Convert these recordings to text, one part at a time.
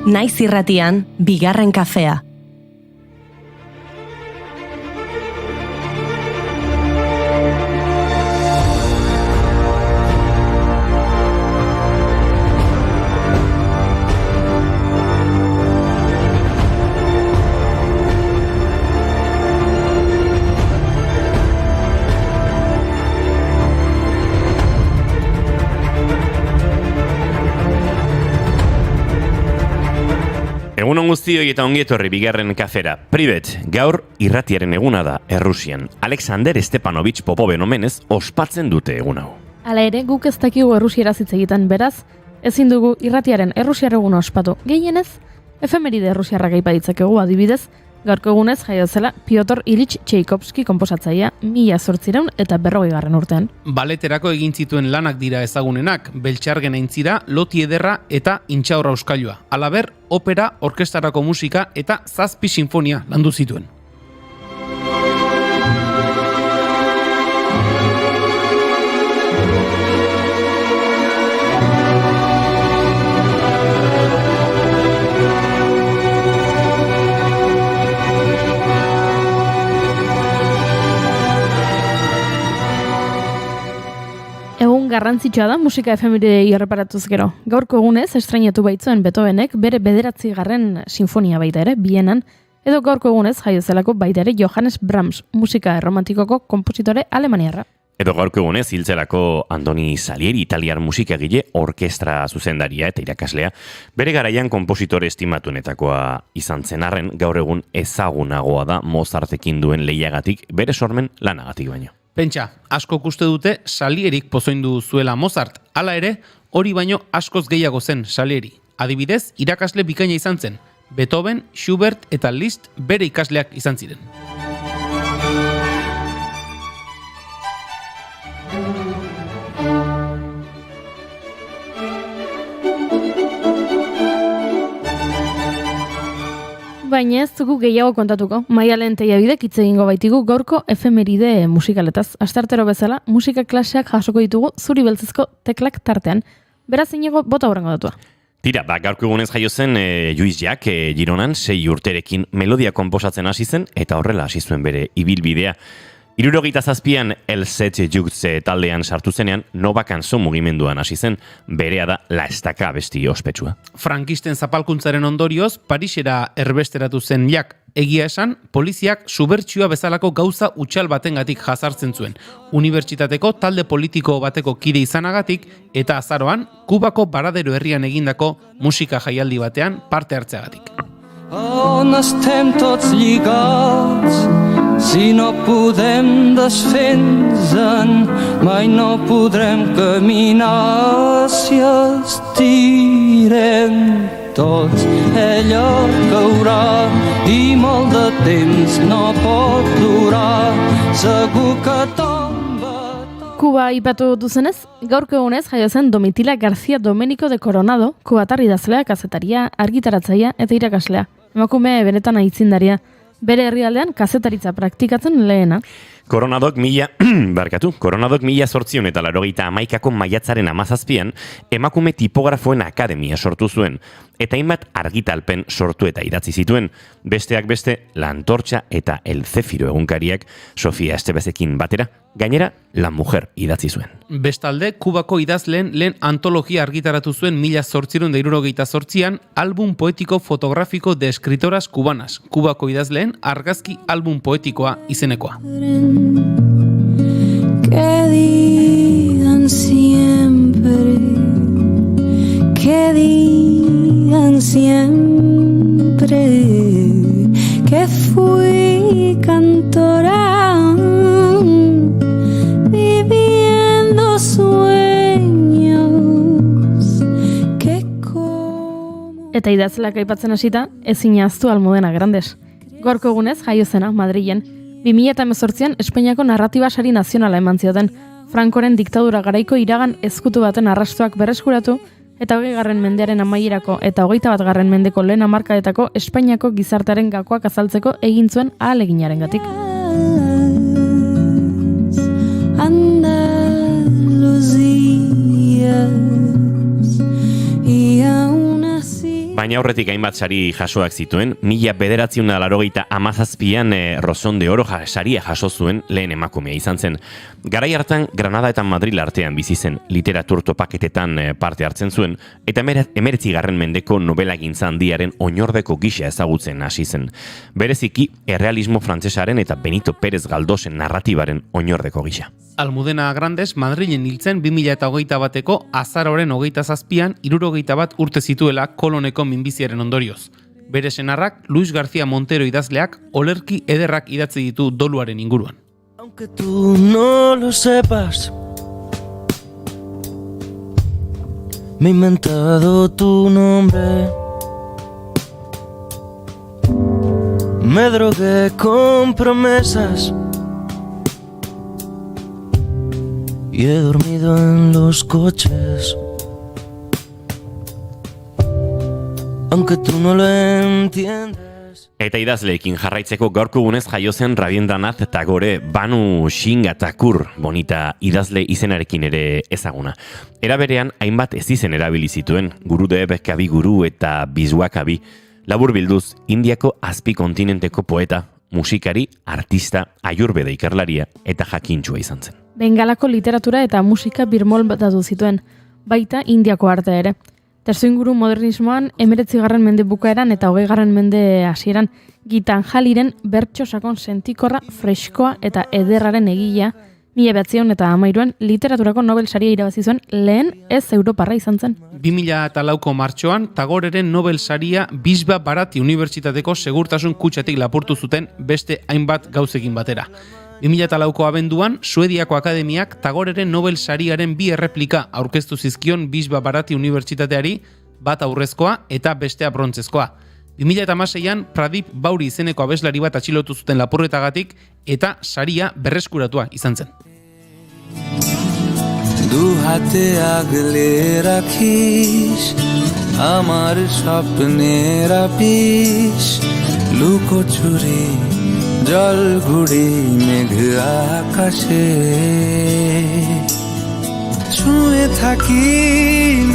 Naiz irratian, bigarren kafea. Egunon guztioi eta ongietorri bigarren kafera. Pribet, gaur irratiaren eguna da Errusian. Alexander Stepanovich Popoven omenez ospatzen dute egun hau. Hala ere, guk ez dakigu errusieraz hitz egiten, beraz, ezin dugu irratiaren errusiar eguna ospatu. Gehienez, efemeride errusiarrak aipa ditzakegu adibidez, gaurko egunez jaio zela Piotr Ilich Tchaikovsky konposatzailea 1840 urtean. Baleterako egin zituen lanak dira ezagunenak, Beltxargen aintzira, Loti ederra eta Intxaurra euskailua. Halaber, opera, orkestarako musika eta 7 sinfonia landu zituen. Egun garrantzitsua da musika efemeridei erreparatuz gero. Gaurko egunez estrainatu baitzuen Beethovenek bere 9. sinfonia baita ere, Bienan, edo gaurko egunez jaio zelako baita ere Johannes Brahms, musika erromantikoko konpositore alemaniarra. Edo gaurko egunez hiltzelako Andoni Salieri, italiar musikagile, orkestra zuzendaria eta irakaslea, bere garaian konpositore estimatuenetakoa izan zen arren, gaur egun ezagunagoa da Mozartekin duen lehiagatik, bere sormen lanagatik baino. Pentsa, asko uste dute Salierik pozoindu zuela Mozart. Hala ere, hori baino askoz gehiago zen Salieri. Adibidez, irakasle bikaina izan zen. Beethoven, Schubert eta Liszt bere ikasleak izan ziren. Baina ez dugu gehiago kontatuko. Maialen Teiabidek hitz egingo baitigu gaurko efemeride musikaletaz. Astartero bezala, musika klaseak jasoko ditugu zuri beltzezko teklak tartean. Beraz inigo bota horrengo datua. Tira, gaurko egunez jaio zen Lluís Llach Gironan 6 urterekin melodia konposatzen hasi zen eta horrela hasi zuen bere ibilbidea. 77an El Set Jugze taldean sartu zenean, Nova Cançó mugimenduan hasi zen, berea da La Estaca abesti ospetsua. Frankisten zapalkuntzaren ondorioz, Parisera erbesteratu zen Llach. Egia esan, poliziak subertsioa bezalako gauza utxal batengatik jazartzen zuen. Unibertsitateko talde politiko bateko kide izanagatik eta azaroan, Kubako Baradero herrian egindako musika jaialdi batean parte hartzeagatik. On estem tots lligats, si no podem desfer-nos-en, mai no podrem caminar si estirem tots. Ella caurà i molt de temps no pot durar, segur que tomba. Kuba ipatu duzenez, gaurko egunez jaio zen Domitila García Domenico de Coronado, kubatar idazlea, kazetaria, argitaratzailea eta irakaslea. Emakume benetan aitzindaria. Bere herrialdean kazetaritza praktikatzen lehena. Koronadok 1881ko maiatzaren 17an emakume tipografoen akademia sortu zuen, eta hainbat argitalpen sortu eta idatzi zituen, besteak beste La Antorcha eta El Céfiro egunkariak Sofia Estebezekin batera, gainera La Mujer idatzi zuen. Bestalde, Kubako idazleen lehen antologia argitaratu zuen 1878an album poetiko fotografiko de escritoras cubanas, Kubako idazleen argazki album poetikoa izenekoa. Que digan siempre, que digan siempre que fui cantora viviendo sueños que como... Eta idazleak aipatzen hasita, ezin ahaztu Almudena Grandes. Gaurko egunez jaio zena Madrilen. 2018an Espainiako narratiba sari nazionala eman zioten. Frankoren diktadura garaiko iragan ezkutu baten arrastoak berreskuratu eta 20. mendearen amaierako eta 21. mendeko lehen hamarkadetako Espainiako gizartearen gakoak azaltzeko egin zuen ahaleginarengatik. Andalucías y aún así Baina aurretik hainbat sari jasoak zituen, 1987an Roson de Oro saria jaso zuen lehen emakumea izan zen. Garai hartan Granada eta Madril artean bizi zen, literatur topaketetan parte hartzen zuen, eta 19. mendeko nobelagintza handiaren oinordeko gisa ezagutzen hasi zen. Bereziki, errealismo frantsesaren eta Benito Pérez Galdosen narratibaren oinordeko gisa. Almudena Grandes Madrilen hiltzen 2021ko azaroren 27an 61 urte zituela koloneko minbiziaren ondorioz. Bere senarrak Luis García Montero idazleak olerki ederrak idatzi ditu doluaren inguruan. Aunque tú no lo sepas, me he inventado tu nombre. Me drogué con promesas y he dormido en los coches. Aunque tú no lo entiendes. Eta idazleekin jarraitzeko gaurko gunez jaio zen Rabindranath Tagore Banu Singha Thakur bonita idazle izenarekin ere ezaguna. Era berean hainbat ez izen erabili zituen, Gurudev Kaviguru eta Biswakabi. Labur bilduz, Indiako azpikontinenteko poeta, musikari, artista, ayurveda ikerlaria eta jakintsua izan zen. Bengalako literatura eta musika birmoldatu zituen, baita Indiako artea ere. Testuinguru modernismoan, 19. mende bukaeran eta 20. mende hasieran Gitanjaliren bertso sakon sentikorra, freskoa eta ederraren egilea, 1913an literaturako Nobel saria irabazi zuen lehen ez Europarra izan zen. 2004ko martxoan Tagoreren Nobel saria Bisba Bharati Unibertsitateko segurtasun kutxatik lapurtu zuten beste hainbat gauzekin batera. 2004ko abenduan, Suediako Akademiak Tagoreren Nobel sariaren bi erreplika aurkeztu zizkion Bisba Bharati Unibertsitateari, bat aurrezkoa eta bestea brontzezkoa. 2016an Pradip Bauri izeneko abeslari bat atxilotu zuten lapurretagatik eta saria berreskuratua izan zen. দু হাতে আগলে রাখিস আমার স্বপ্নের আপিস লুকোচুরি জল ঘুড়ি মেঘ আকাশে ছুঁয়ে থাকি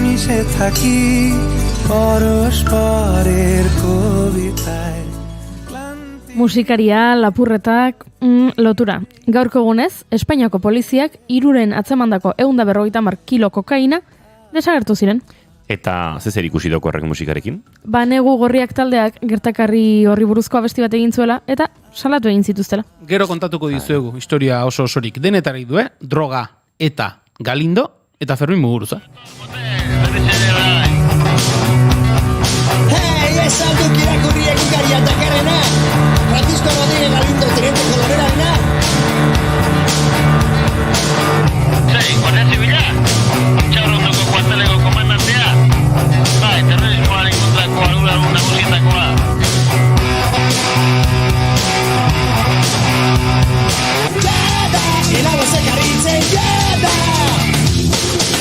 মিশে থাকি পরস্পরের কবিতায় Musikaria, lapurretak, lotura. Gaurko egunez, Espainiako poliziak 3 atzemandako 150 kilo kokaina desagertu ziren. Eta zer ikusi doko horrek musikarekin? Negu Gorriak taldeak gertakari horri buruzko abesti bat egin zuela eta salatu egin zituztela. Gero kontatuko dizuegu historia oso osorik denetara du, droga eta Galindo eta Fermin Muguruza. Hey, ez alduk irakurri egunkaria dakarrena, Francisco Rodríguez Galindo, teniente kolorerarena. Sei, Guardia Zibila, Txarrondoko kuarteleko komandantea, terrorismoaren kontrako arduradun nagusietakoa. Jada, inago zekarritzen, jada!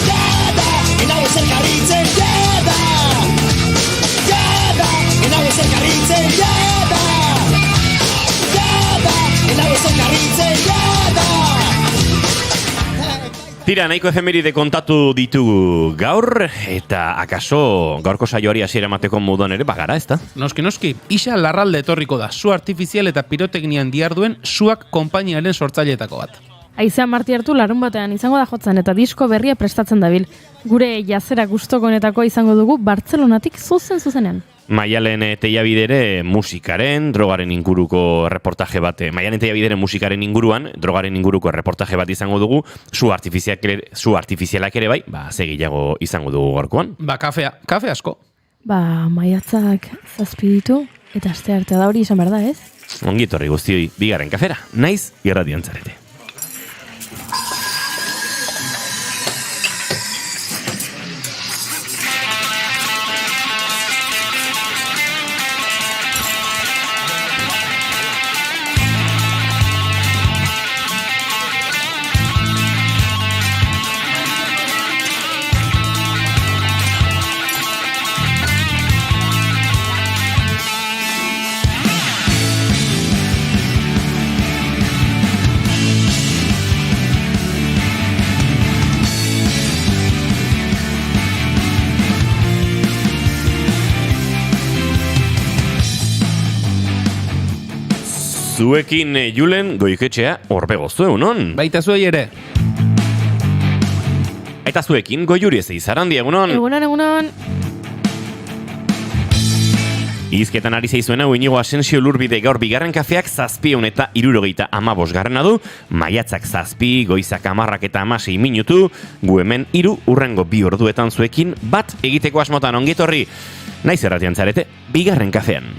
Jada, inago zekarritzen, jada! Jada, inago zekarritzen, jada! Jada, inago zekarritzen, jada! Tira, nahiko efemeride kontatu ditugu gaur, eta akaso gaurko saioari hasiera emateko moduan ere bagara, ezta? Noski, isa larralde etorriko da, su artifizial eta piroteknian diharduen suak konpainiaren sortzaileetako bat. Haizea marti hartu larun batean izango da jotzen eta disko berria prestatzen dabil. Gure jazera gustokonetako izango dugu Bartzelonatik zuzenean. Maialen Teiabidere musikaren, drogaren inguruko reportaje bat, Maialen Teiabidere musikaren inguruan, drogaren inguruko reportaje bat izango dugu, su artifizialak ere bai, segilago izango dugu gorkoan. Kafe asko. Maiatzak 7 ditu, eta aste artea da hori izan behar da, ez? Ongi etorri guztioi, bigarren kafera, naiz irratian zarete. Zuekin Julen Goiketxea Orbegozu egunon. Baita zuei ere. Eta zuekin Goiuri Ezeizarrandi egunon. Egunon. Izketan ari zeizuena Inigo Asensio Lurbide gaur bigarren kafeak 7 eta 75 du, maiatzak 7, goizak 10 eta 16 minutu, gu hemen 3 urrengo 2 orduetan zuekin bat egiteko asmotan ongitorri, naiz erratian zarete, bigarren kafean.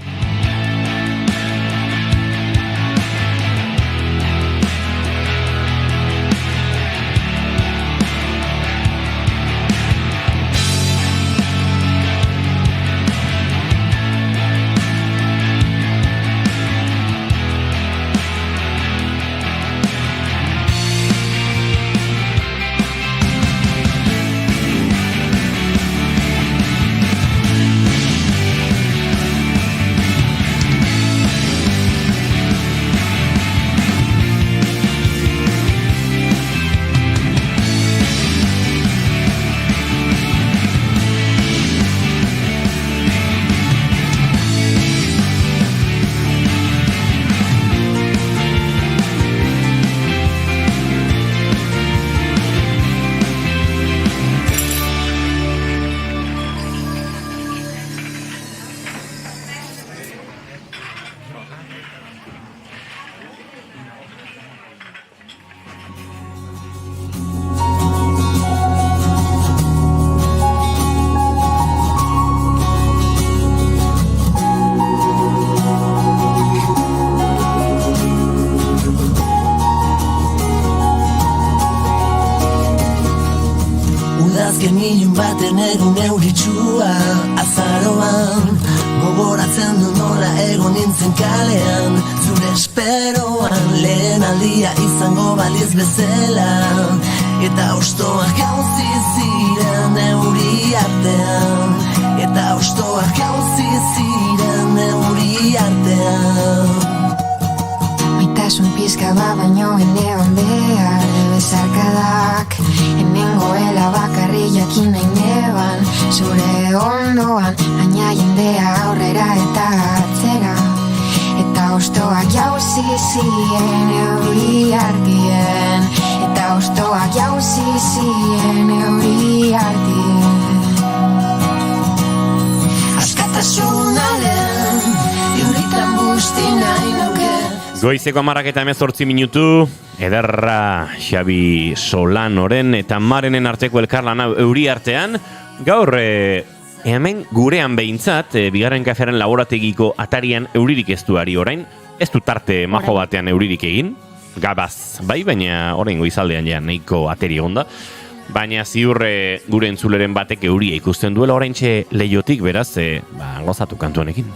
Udazken ilun baten egun euritsua azaroan, gogoratzen du nola egon nintzen kalean, zure esperoan lehen aldia izango baliz bezala, eta hostoak jauzi ziren euri artean, eta hostoak jauzi ziren euri artean. Maitasun pizka baino enean behar bezarkadak, enengoela bakarri jakin nahi neban, zure ondoan, baina jendea aurrera eta atzera, eta hostoak jauzi ziren euri artien, eta hostoak jauzi ziren euri artien. Askatasunaren, euritan busti nahi nuke. Goizeko 10:18 minutu, ederra Xabi Solanoren eta Marenen arteko elkarlana euri artean, gaur hemen gurean behintzat, bigarren kafearen laborategiko atarian euririk ez du ari orain, ez du tarte majo batean euririk egin, gabaz bai, baina orain goizaldean ja nahiko ateri egonda, baina ziur gure entzuleren batek euria ikusten duela oraintxe leiotik, beraz, gozatu kantu honekin.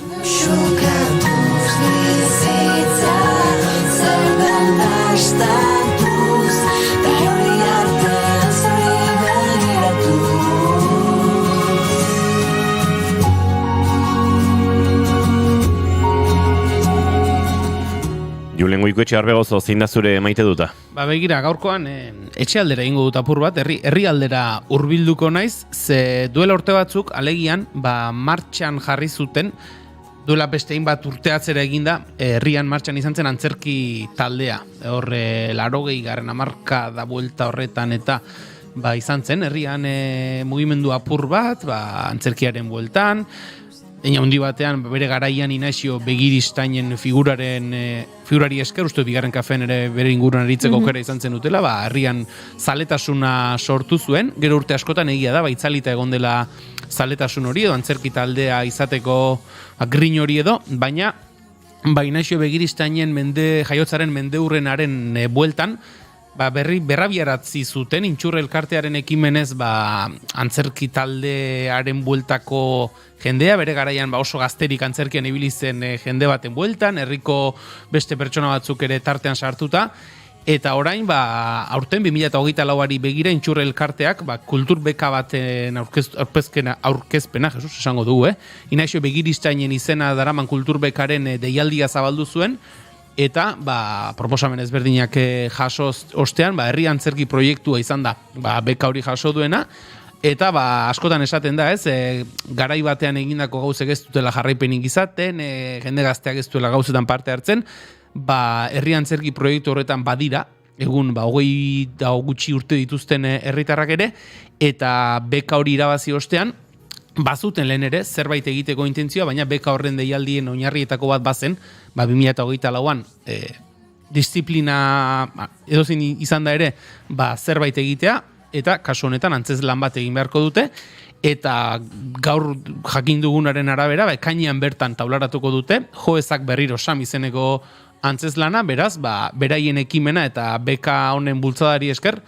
Julen Goiketxe Orbegozu, zein da zure maite duta? Begira, gaurkoan etxe aldera ingo dut apur bat, herri aldera hurbilduko naiz, ze duela urte batzuk, alegian, martxan jarri zuten, duela bestein bat urteatzera eginda, herrian martxan izan zen antzerki taldea. Horre, 80. hamarka da buelta horretan eta izan zen, herrian mugimendu apur bat, antzerkiaren bueltan, Eina hundi batean, bere garaian Inaxio Begiristainen figurari esker, uste bigarren kafean ere bere inguruan aritzeko aukera izan zen dutela, herrian zaletasuna sortu zuen, gero urte askotan egia da, itzalita egon dela zaletasun hori edo, antzerki taldea izateko grin hori edo, baina Inaxio Begiristainen jaiotzaren mendeurrenaren bueltan, berrabiaratzi zuten, Intxurre elkartearen ekimenez antzerki taldearen bueltako jendea, bere garaian oso gazterik antzerkian ibili zen jende baten bueltan, herriko beste pertsona batzuk ere tartean sartuta, eta orain aurten 2024ari begira Intxurre elkarteak kultur beka baten aurkezpena, Jesus esango dugu, Inaxio Begiristainen izena daraman kultur bekaren deialdia zabaldu zuen, eta proposamen ezberdinak jaso ostean, herri antzerki proiektua izan da, beka hori jaso duena, eta askotan esaten da, garai batean egindako gauzek ez dutela jarraipenik izaten, jende gazteak ez duela gauzetan parte hartzen, herri antzerki proiektu horretan badira, egun 20 gutxi urte dituzten herritarrak ere, eta beka hori irabazi ostean, bazuten lehen ere, zerbait egiteko intentzioa, baina beka horren deialdien oinarrietako bat bazen, 2024an disiplina edozein izan da ere, zerbait egitea, eta kasu honetan antzeslan bat egin beharko dute, eta gaur jakin dugunaren arabera, ekainean bertan taularatuko dute, joezak berriro Sam izeneko antzeslana, beraz, beraien ekimena eta beka honen bultzadari esker,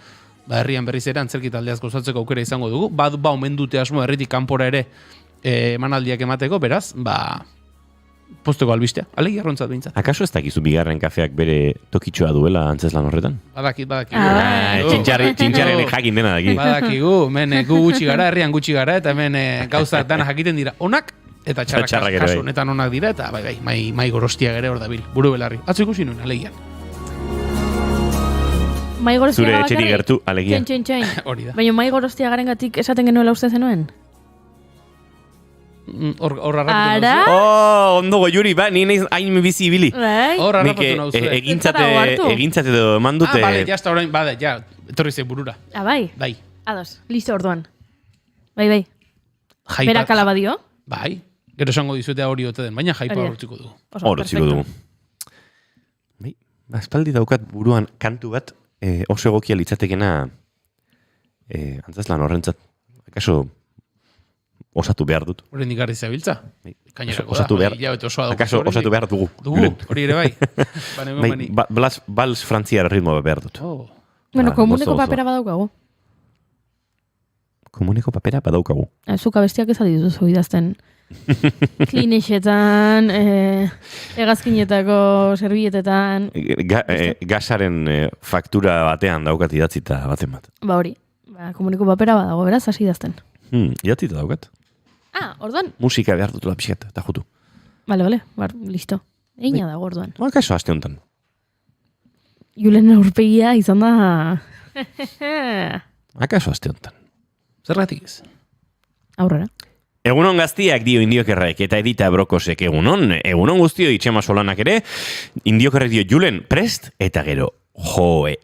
herrian berriz ere antzerki taldeaz gozatzeko aukera izango dugu. Omen dute asmo herritik kanpora ere emanaldiak emateko, beraz, posteko albistea. Alegi arrontzat behintzat. Akaso ez dakizu bigarren kafeak bere tokitxoa duela antzeslan horretan? Badakigu. Txintxarren jakin dena daki. Badakigu, gu gutxi gara, herrian gutxi gara, eta hemen gauzak dana jakiten dira onak, eta txarrak kasu honetan onak dira, eta mai gorostia gere hor dabil, buru belarri. Atzo ikusi nuen, alegian. Zure etxerik gertu, alegia. Txain. Hori da. Baina mai gorostia garengatik esaten genuela uste zenuen? Hor harrapatu Ara? Ondo goiuri, ni naiz hain bizi ibili. Hor harrapatu nauzue. Egintzat edo eman dute. Bale, jazta orain, etorri ze burura. Bai? Bai. Ados, listo orduan. Bai. Berak alaba dio? Bai. Gero esango dizuetea hori ote den, baina jaipa hortziko dugu. Hortziko dugu. Bai, espaldi daukat buruan kantu bat, oso egokia litzatekena antzeslan horrentzat. Akaso osatu behar dut. Horren ikarri zabiltza? Osatu behar. Akaso osatu behar dugu. Hori ere bai. Bals frantziar ritmo behar dut. Bueno, komuneko papera badaukagu. Komuneko papera badaukagu. Zuka bestiak ez adituzu idazten. Klinexetan, hegazkinetako servietetan. Gasaren faktura batean daukat idatzita baten bat. Hori. Komuneko papera badago, beraz, hasi idazten. Idatzita daukat. Orduan? Musika behar dutela pixkat, eta jutu. Bale, listo. Eina dago orduan. Kaso aste honetan. Julen aurpegia izan da... Akaso aste honetan. Zergatik ez? Aurrera. Egunon gaztiak dio Indiokerrek eta Edita Brokosek egunon guztio itxema solanak ere, Indiokerrek dio Julen prest eta gero,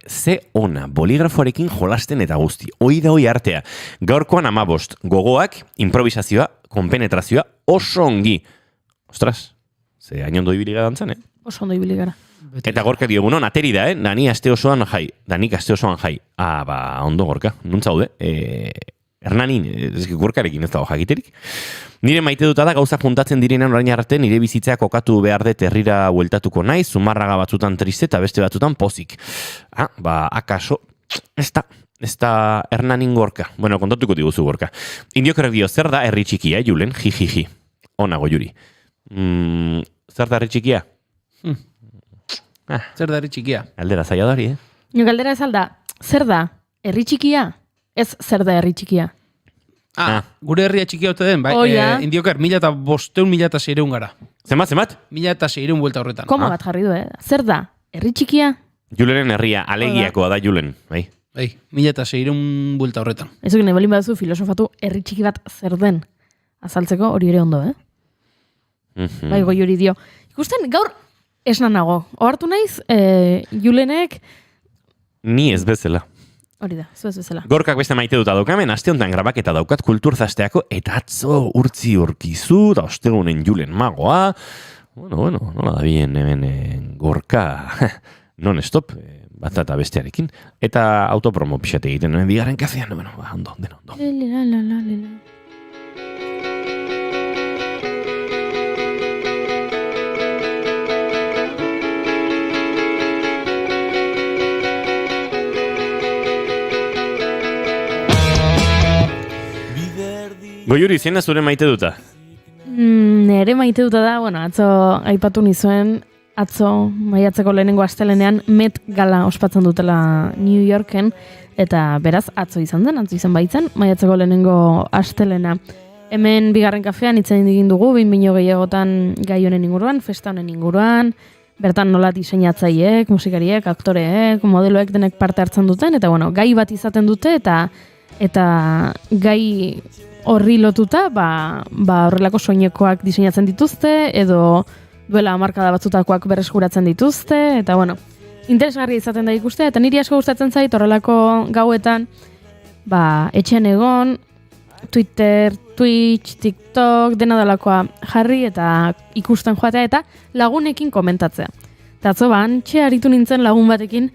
ze ona, boligrafoarekin jolasten eta guzti, hoi da hoi artea, gaurkoan 15, gogoak, improvisazioa, konpenetrazioa, oso ongi. Ostras, ze hain ondo ibili gara dantzan, Oso ondo ibili gara. Eta Gorka dio egunon, ateri da, danik aste osoan jai. Ondo Gorka, nuntzaude, Hernanin, Gorkarekin ez dago jakiterik. Nire maite duta da gauza puntatzen direnan orain arte nire bizitzea kokatu behar dut herrira bueltatuko naiz, Zumarraga batzutan triste eta beste batzutan pozik. Akaso, ez da Hernanin Gorka. Bueno, kontatuko diguzu Gorka. Indiokerrek dio, zer da herri txikia, Julen? Jijiji. Onago, Juri. Zer da herri txikia? Zer da herri txikia? Aldera zaila dari, Galdera ez alda, zer da herri txikia? Ez zer da herri txikia. Gure herria txikia ote den, bai? Indioker, 1.500 gara. Zemat? 1.600 buelta horretan. Koma bat jarri du, Zer da herri txikia? Julenen herria, alegiakoa da Julen, bai? Bai, 1.600 buelta horretan. Ezuk nahi balin baduzu filosofatu herri txiki bat zer den. Azaltzeko hori ere ondo, Bai, Goiuri dio. Ikusten, gaur esna nago. Ohartu naiz, Julenek... Ni ez bezala. Hori da, zu ez bezala. Gorkak beste maite dut adokamen, aste honetan grabaketa daukat kulturzasteako, eta atzo urtzi urkizu, da ostegunen Julen magoa. Bueno, nola da bien hemen Gorka non stop, bat eta bestearekin. Eta autopromo pixate egiten, bigarren kafean, ondo. Goiuri, zein da zure maite duta? Nere maite duta da, atzo aipatu nizuen, atzo maiatzeko lehenengo astelenean Met Gala ospatzen dutela New Yorken, eta beraz atzo izan baitzen, maiatzeko lehenengo astelena. Hemen bigarren kafean itzen egin dugu, behin gehiagotan gai honen inguruan, festa honen inguruan, bertan nola diseinatzaileek, musikariek, aktoreek, modeloek denek parte hartzen duten, eta gai bat izaten dute, eta gai horri lotuta, horrelako soinekoak diseinatzen dituzte, edo duela hamarkada batzutakoak berreskuratzen dituzte, eta bueno, interesgarria izaten da ikustea, eta niri asko gustatzen zait horrelako gauetan, etxean egon, Twitter, Twitch, TikTok, dena delakoa jarri eta ikusten joatea eta lagunekin komentatzea. Eta atzo antxe aritu nintzen lagun batekin,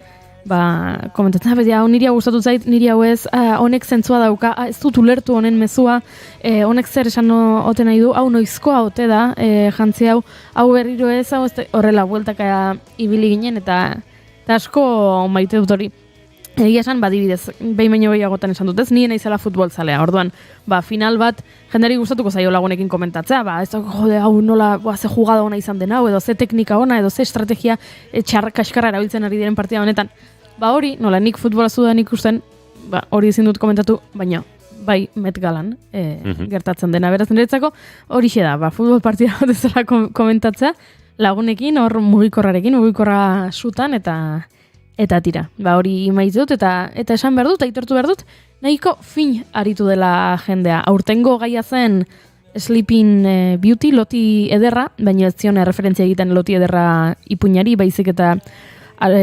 komentatzen, hau niri hau gustatu zait, niri hau ez, honek zentzua dauka, ez dut ulertu honen mezua, honek zer esan ote nahi du, hau noizkoa ote da, jantzi hau berriro ez, hau ez horrela bueltaka ibili ginen, eta asko maite dut hori. Egia esan, badibidez, behin baino gehiagotan esan dut, ez nien naizela futbolzalea, orduan, final bat, jendari gustatuko zaio lagunekin komentatzea, ez da, jode, hau nola, ze jugada ona izan den hau, edo ze teknika ona, edo ze estrategia kaskarra erabiltzen ari diren partida honetan. Hori, nola, nik futbola zudan ikusten, hori ezin dut komentatu, baina, bai, Met Galan, gertatzen dena, beraz niretzako, hori da, futbol partida bat ezela komentatzea, lagunekin, hor mugikorra sutan, eta tira, hori maiz dut, eta esan behar dut, aitortu behar dut, nahiko fin aritu dela jendea. Aurtengo gaia zen Sleeping Beauty, loti ederra, baina ez zion referentzia egiten loti ederra ipuñari, baizik eta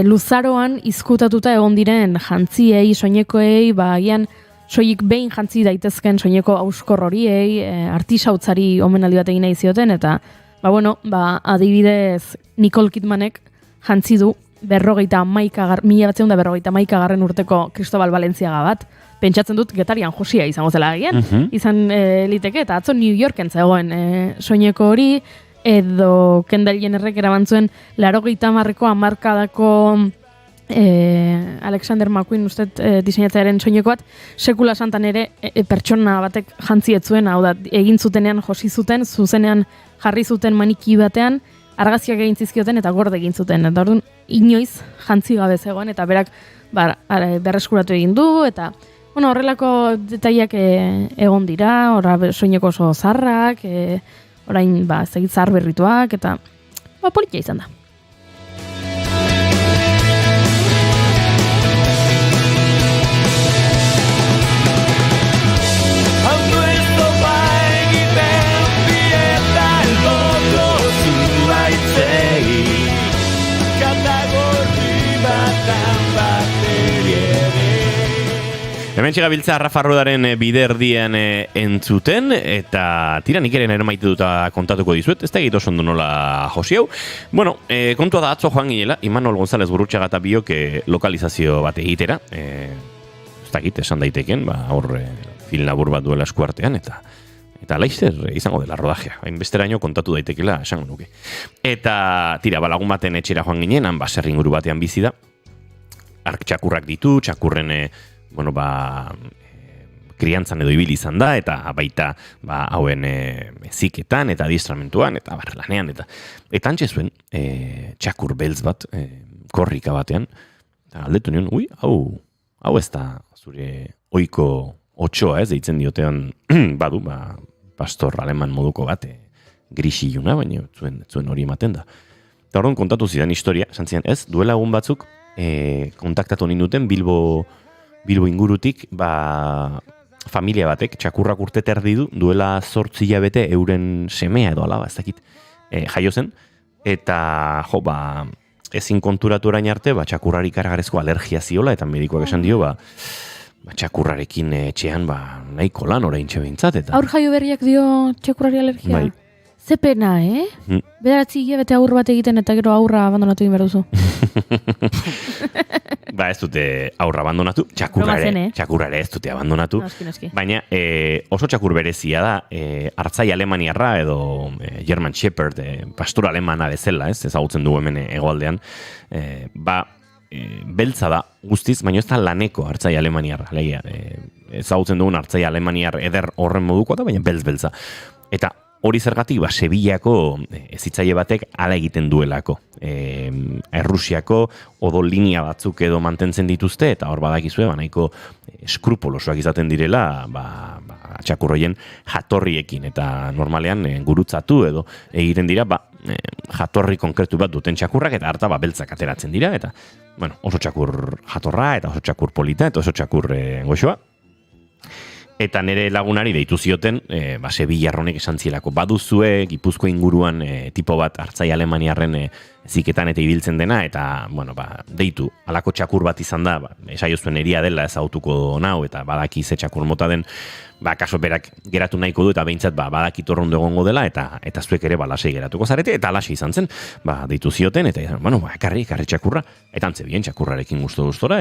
luzaroan izkutatuta egon diren jantziei, soinekoei, agian soilik behin jantzi daitezken soineko auskor horiei, artisautzari omenaldi bat egin nahi zioten, eta adibidez Nicole Kidmanek jantzi du 1951 urteko Cristobal Balenciaga bat. Pentsatzen dut Getarian josia izango zela agian, izan liteke, eta atzo New Yorken zegoen soineko hori, edo Kendall Jennerrek eraman zuen 80ko hamarkadako Alexander McQueen diseinatzearen soineko bat, sekula santan ere pertsona batek jantzi ez zuen, hau da, egin zutenean josi zuten, zuzenean jarri zuten maniki batean, argazkiak egin zizkioten eta gorde egin zuten. Eta orduan, inoiz jantzi gabe zegoen, eta berak berreskuratu egin du, eta horrelako detaiak egon dira, soineko oso zarrak, orain zegit zahar berrituak, eta politia izan da. Hemen txigabiltza Rafa Ruedaren biderdian entzuten, eta tira nik ere nire maite duta kontatuko dizuet, ez da egit oso ondo nola josi hau. Kontua da atzo joan ginela, Imanol González Gurrutxaga eta biok lokalizazio bat egitera, ez da egit esan daiteken, hor film labur bat duela eskuartean, eta laizzer izango dela rodajea, hainbesteraino kontatu daitekela esango nuke. Eta tira, lagun baten etxera joan ginen, han baserri inguru batean bizi da, ark txakurrak ditu, txakurren kriantzan edo ibili izan da, eta baita hauen ziketan eta adiestramentuan, eta lanean, eta antxe zuen txakur beltz bat, korrika batean, eta aldetu nion, hau ez da zure oiko otxoa, ez deitzen diotean badu, pastor aleman moduko bat, grisiluna, baina zuen hori ematen da. Eta orduan kontatu zidan historia, santzian ez, duela egun batzuk kontaktatu ninduten Bilbo ingurutik, familia batek, txakurrak urte terdi duela 8 hilabete euren semea edo alaba, ez dakit, jaio zen, eta ezin konturatu orain arte, txakurrari karagarezko alergia ziola, eta medikoak esan dio, txakurrarekin etxean nahiko lan orain txebeintzat. Aur jaio berriak dio txakurrari alergia? Bai. Ze pena, Bederatzi hilabete aur bat egiten eta gero aurra abandonatu egin behar duzu. Ez dute aurra abandonatu, txakurrare ez dute abandonatu. Baina oso txakur berezia da, hartzai alemaniarra edo German Shepherd, pastor alemana bezala, ezagutzen dugu hemen hegoaldean, beltza da guztiz, baina ez da laneko hartzai alemaniarra. Ezagutzen dugun hartzai alemaniar eder horren modukoa da, baina beltza. Eta hori zergatik, Sevillako ezitzaile batek hala egiten duelako. Errusiako odolinia batzuk edo mantentzen dituzte, eta hor badakizue, nahiko eskrupolosoak izaten direla, txakurroien jatorriekin, eta normalean gurutzatu edo egiten dira, jatorri konkretu bat duten txakurrak, eta harta beltzak ateratzen dira, eta oso txakur jatorra, eta oso txakur polita, eta oso txakur goxoa. Eta nire lagunari deitu zioten, Sevillarronek esan zielako, baduzue, Gipuzko inguruan tipo bat hartzai alemaniarren ziketan eta ibiltzen dena, eta, deitu, alako txakur bat izan da, esaiozuen eria dela ezautuko nau, eta badaki ze txakur mota den, kaso berak geratu nahiko du, eta behintzat badaki torrondo egongo dela, eta zuek ere lasei geratuko zarete, eta lasei izan zen, deitu zioten, eta, ekarri txakurra, eta antze bien txakurrarekin gustora,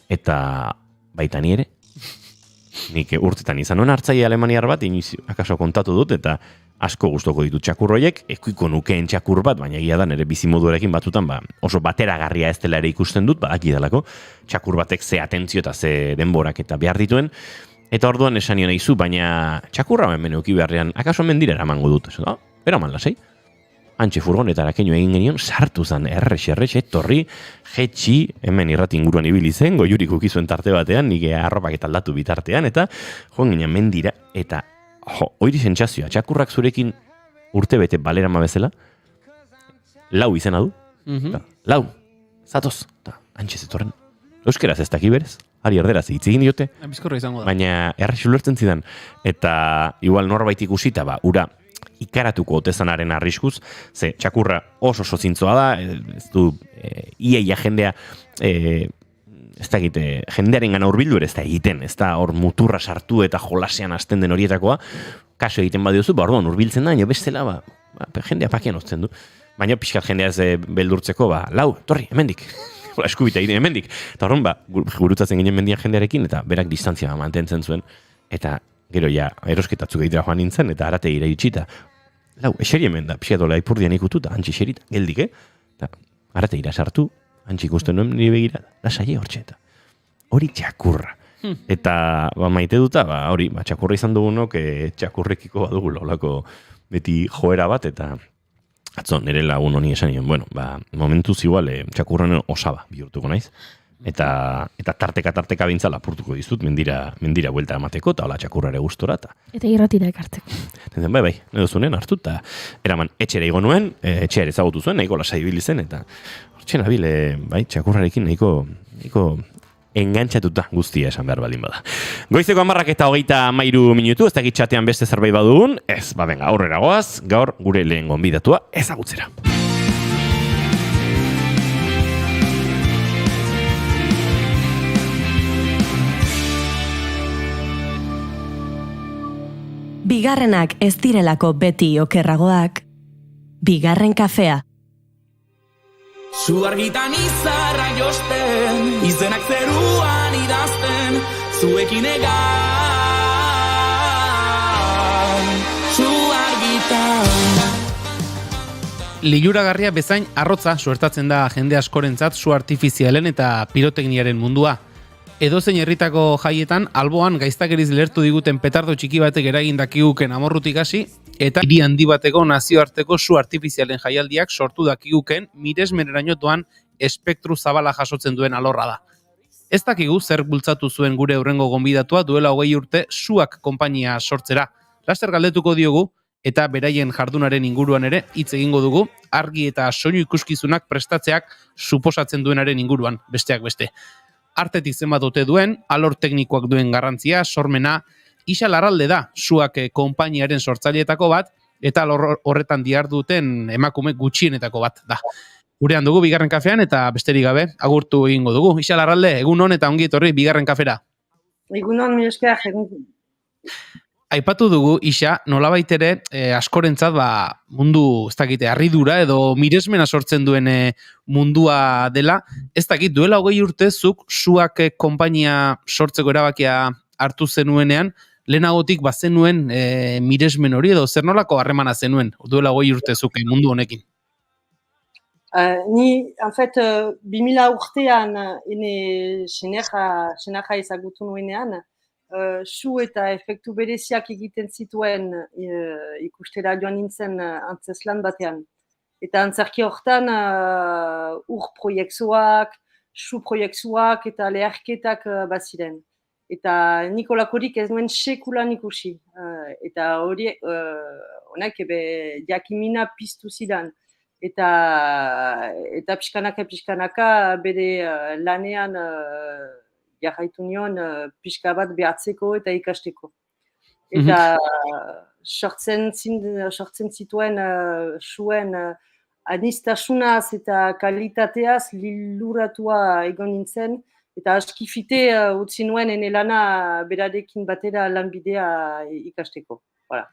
eta baita ni ere, nik urtetan izan nuen hartzaile alemaniar bat, akaso kontatu dut, eta asko gustoko ditut txakurroiek, ekuiko nukeen txakur bat, baina egia da nire bizimoduarekin batzutan oso bateragarria ez dela ere ikusten dut, badaki delako, txakur batek ze atentzio eta ze denborak eta behar dituen, eta orduan esan nion eizu, baina txakurra hemen euki beharrean, akaso mendira eramango dut, eraman lasei. Antxe furgonetara keinu egin genion, sartu zen errex, etorri, jetxi, hemen irrati inguruan ibili zen, goiurik ukizuen tarte batean, nire arropak eta aldatu bitartean, eta joan ginen mendira, eta oiri sentsazioa, txakurrak zurekin urte bete balerama bezala, lau izena du, lau, zatoz, eta antxe zetorren, euskeraz ez daki berez, ari erderaz egin diote, baina errex ulertzen zidan, eta igual norbait ikusita, ura, ikaratuko otezanaren arriskuz, ze txakurra oso zintzoa da, ez du iaia jendea, ez da egite, jendearen gana urbildu ere ez da egiten, ez da hor muturra sartu eta jolasean hasten den horietakoa, kaso egiten badiozu, orduan urbiltzen da, bestela, jendea pakian ozten du, baina pixkat jendea ez beldurtzeko, lau, torri, hemendik, eskubita egiten hemendik, eta horren, gurutzatzen ginen mendian jendearekin, eta berak distantzia mantentzen zuen, eta gero erosketatzuk egitera joan nintzen, eta arate ira itxita. Lau, eseri hemen da, pixatola ipurdian ikututa, antxe eserita, geldik, eta arate ira sartu, antxe ikusten nuen nire begira, lasai hortxe, eta hori txakurra. Eta maite duta, hori, txakurra izan dugunok, txakurrekiko badugu lolako beti joera bat, eta atzo, nire lagun honi esan nion, momentuz igual, txakurren osaba bihurtuko naiz. Eta tarteka bintzala apurtuko dizut, mendira buelta emateko, eta hola txakurrare gustora. Eta irratira ekartzeko. Bai, edo zunen hartu, eta eraman etxera igo nuen, etxera ezagutu zuen, nahiko lasai ibili zen, eta hortxe nabile, txakurrarekin nahiko engantzatuta guztia esan behar baldin bada. Goizeko 10:23 minutu, ez dakit txatean beste zerbait badugun, ez, benga, aurrera goaz, gaur gure lehen gonbidatua ezagutzera. Bigarrenak ez direlako beti okerragoak, bigarren kafea. Zu argitan izarra josten, izenak zeruan idazten, zuekin egan. Zu argitan. Liluragarria bezain arrotza suertatzen da jende askorentzat su artifizialen eta pirotekniaren mundua. Edozein herritako jaietan, alboan gaiztakeriz lertu diguten petardo txiki batek eragindakiguken amorrutik hasi, eta hiri handi bateko nazioarteko su artifizialen jaialdiak sortu dakiguken miresmeneraino doan espektru zabala jasotzen duen alorra da. Ez dakigu zer bultzatu zuen gure hurrengo gonbidatua duela 20 urte suak konpainia sortzera. Laster galdetuko diogu, eta beraien jardunaren inguruan ere hitz egingo dugu, argi eta soinu ikuskizunak prestatzeak suposatzen duenaren inguruan, besteak beste. Artetik zenbat ote duen, alor teknikoak duen garrantzia, sormena, Ixa Larralde da, suak konpainiaren sortzaileetako bat, eta horretan diharduten emakume gutxienetako bat da. Gurean dugu bigarren kafean eta besterik gabe agurtu egingo dugu. Ixa Larralde, egun hon eta ongi etorri bigarren kafera. Egun hon, mire esker, egun. Aipatu dugu, Ixa, nolabait ere askorentzat mundu, ez dakite, harridura edo miresmena sortzen duen mundua dela. Ez dakit, duela 20 urte zuk suak konpainia sortzeko erabakia hartu zenuenean, lehenagotik bazenuen miresmen hori edo zer nolako harremana zenuen duela 20 urte zuk mundu honekin? Ni, en fait, 2000 urtean ene senerja ezagutu nuenean, su eta efektu bereziak egiten zituen ikustera joan nintzen antzeslan batean. Eta antzerki hortan ur proiektuak, su proiektuak eta leherketak baziren. Eta nikolakorik ez nuen sekulan ikusi. Eta hori, honak jakimina piztu zidan. Eta pixkanaka bere lanean jarraitu nion pixka bat behatzeko eta ikasteko. Eta sortzen zituen suen anistasunaz eta kalitateaz liluratua egon nintzen, eta askifite utzi nuen ene lana berarekin batera lanbidea ikasteko. Voilà.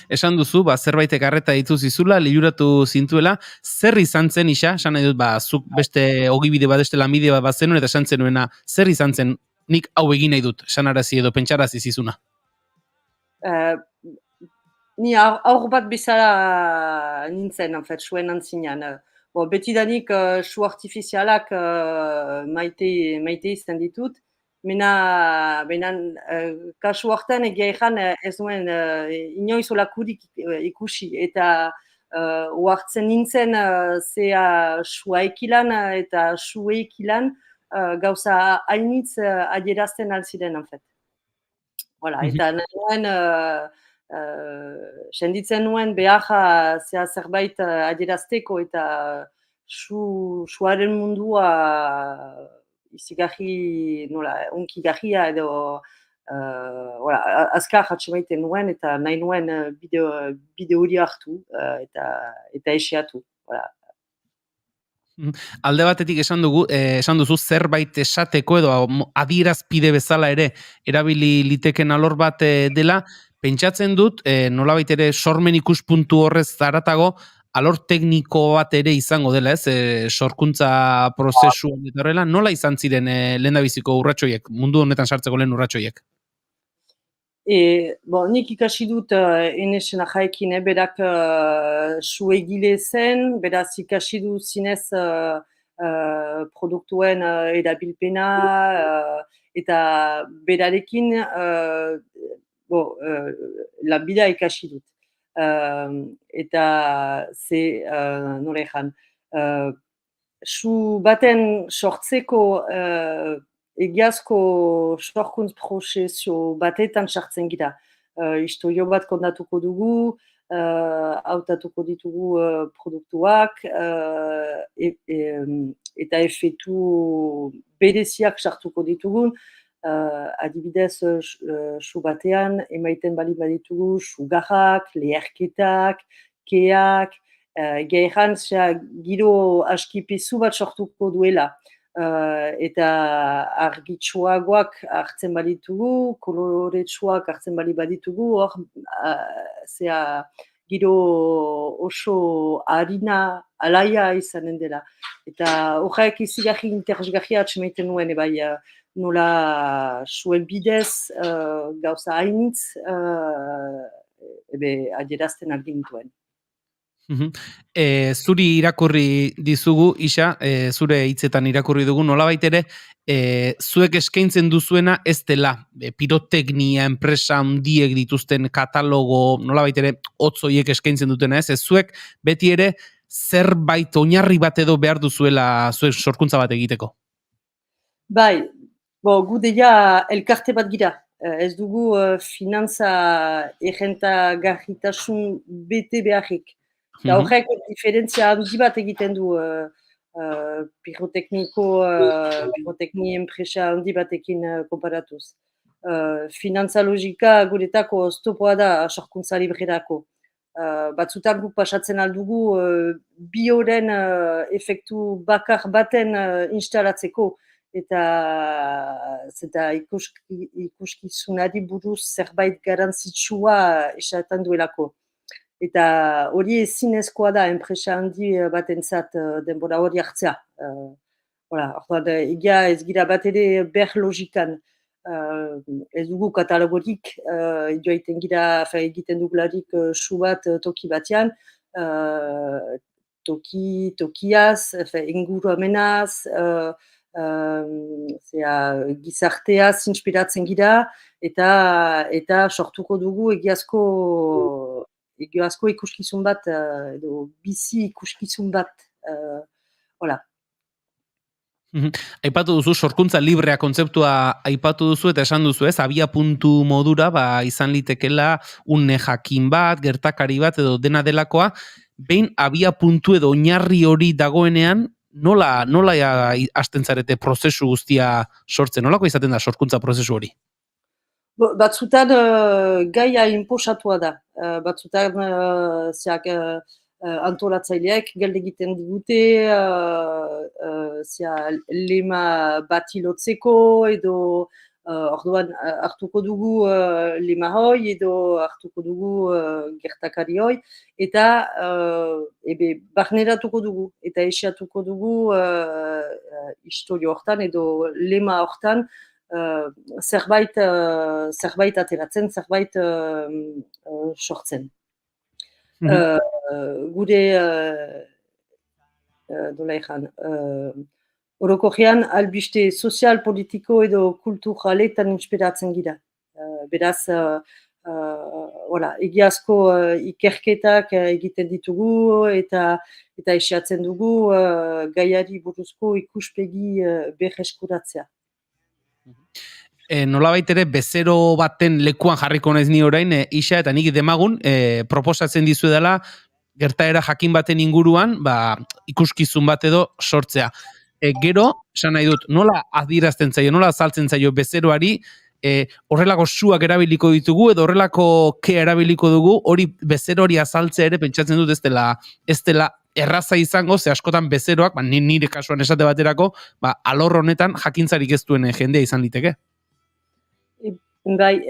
Esan duzu, zerbaitek arreta ditu zizula, liluratu zintuela, zer izan zen, Ixa? Esan nahi dut, zuk beste ogibide bat, beste lanbide bat zenuen, eta esan zenuena, zer izan zen, nik hau egin nahi dut, sanarazi edo pentsarazi zizuna? Ni aur bat bezala nintzen, suen antzinean. Betidanik su artifizialak maite izan ditut, mena kasu hartan egia ezan ez nuen inoiz olakurik ikusi, eta uartzen nintzen zea sua ekilan eta sue ekilan gauza hainitz adierazten alziren, Voilà, eta nuen senditzen nuen behar zea zerbait adierazteko, eta suaren mundua izigarri, unkigarria edo azkar atxemaiten nuen, eta nahi nuen bide hori hartu eta eseatu. Alde batetik esan duzu zerbait esateko edo adierazpide bezala ere erabili liteken alor bat dela, pentsatzen dut nolabait ere sormen ikuspuntu horrez zaratago alor tekniko bat ere izango dela, sorkuntza prozesuan eta horrela, nola izan ziren lehendabiziko urratsoiek, mundu honetan sartzeko lehen urratsoiek? Nik ikasi dut Enesen Ajaekin, berak suegile zen, beraz ikasi du zinez produktuen erabilpena, eta berarekin lanbidea ikasi dut. Eta norejan, su baten sortzeko egiazko sorkuntz prozesio batetan sartzen gira. Historio bat kontatuko dugu, hautatuko ditugu produktuak, eta efektu bereziak sartuko ditugun, adibidez su batean emaiten bali baditugu sugarrak, leherketak, keak, geheran giro askipezu bat sortuko duela. Eta argitsuagoak hartzen baditugu, koloretsuak hartzen bali baditugu, hor giro oso harina alaia izanen dela. Eta horrek izigarri interesgarria atxemaiten nuen, nola suen bidez gauza hainitz adierazten agintuen. Zuri irakurri dizugu, Ixa, zure hitzetan irakurri dugu, nolabait ere, zuek eskaintzen duzuena ez dela piroteknia enpresa handiek dituzten katalogo, nolabait ere, hotzoiek eskaintzen dutena, ez zuek beti ere zerbait oinarri bat edo behar duzuela zuek sorkuntza bat egiteko? Bai, gu deia elkarte bat gira. Ez dugu finantza errentagarritasun bete beharrik. Eta horrek diferentzia handi bat egiten du pirotekni enpresa handi batekin konparatuz. Finantza logika guretako oztopoa da sorkuntza librerako. Batzutan guk pasatzen aldugu bioren efektu bakar baten instalatzeko, eta ikuskizunari buruz zerbait garantzitsua esaten duelako. Eta hori ezinezkoa da enpresa handi batentzat denbora hori hartzea. Egia ez gira bat ere ber logikan. Ez dugu katalogorik, egiten dugularik su bat toki batean, tokiaz, inguruamenaz, gizarteaz inspiratzen gira, eta sortuko dugu egiazko ikuskizun bat, edo bizi ikuskizun bat. Aipatu duzu, sorkuntza librea kontzeptua aipatu duzu, eta esan duzu, abia puntu modura, izan litekela une jakin bat, gertakari bat, edo dena delakoa, behin abia puntu edo oinarri hori dagoenean, nola hasten zarete prozesu guztia sortzen? Nolako izaten da sorkuntza prozesu hori? Batzutan gaia inposatua da. Batzutan antolatzaileak gelde egiten digute, lema bati lotzeko edo orduan hartuko dugu lema hoi edo hartuko dugu gertakari hoi eta barneratuko dugu eta esiatuko dugu historio hortan edo lema hortan zerbait ateratzen, zerbait sortzen. Gure nola ejan, orokorrean albiste sozial, politiko edo kulturaletan inspiratzen gira. Beraz, egiazko ikerketak egiten ditugu eta esiatzen dugu gaiari buruzko ikuspegi berreskuratzea. Nolabait ere bezero baten lekuan jarriko naiz ni orain, Isa eta nik demagun proposatzen dizuedala gertaera jakin baten inguruan, ikuskizun bat edo sortzea. Gero, esan nahi dut, nola adierazten zaio, nola azaltzen zaio bezeroari, horrelako suak erabiliko ditugu edo horrelako kea erabiliko dugu, hori bezero hori azaltzea ere pentsatzen dut ez dela erraza izango, ze askotan bezeroak, nire kasuan esate baterako, alor honetan jakintzarik ez duen jendea izan liteke. Bai,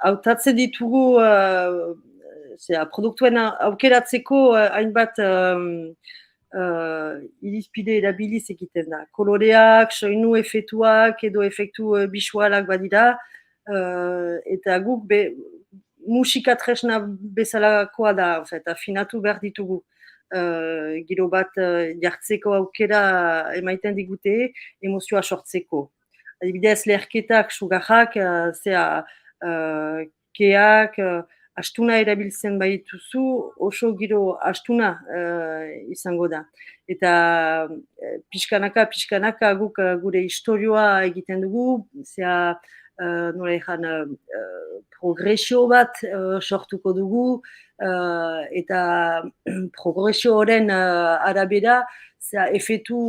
hautatzen ditugu produktuen aukeratzeko hainbat irizpide erabiliz egiten da. Koloreak, soinu efektuak edo efektu bisualak badira, eta guk musika tresna bezalakoa da, afinatu behar ditugu. Giro bat jartzeko aukera emaiten digute, emozioa sortzeko. Adibidez, leherketak, sugarrak, keak, astuna erabiltzen baituzu, oso giro astuna izango da. Eta pixkanaka guk gure historioa egiten dugu, progresio bat sortuko dugu, eta progresio horren arabera, efektu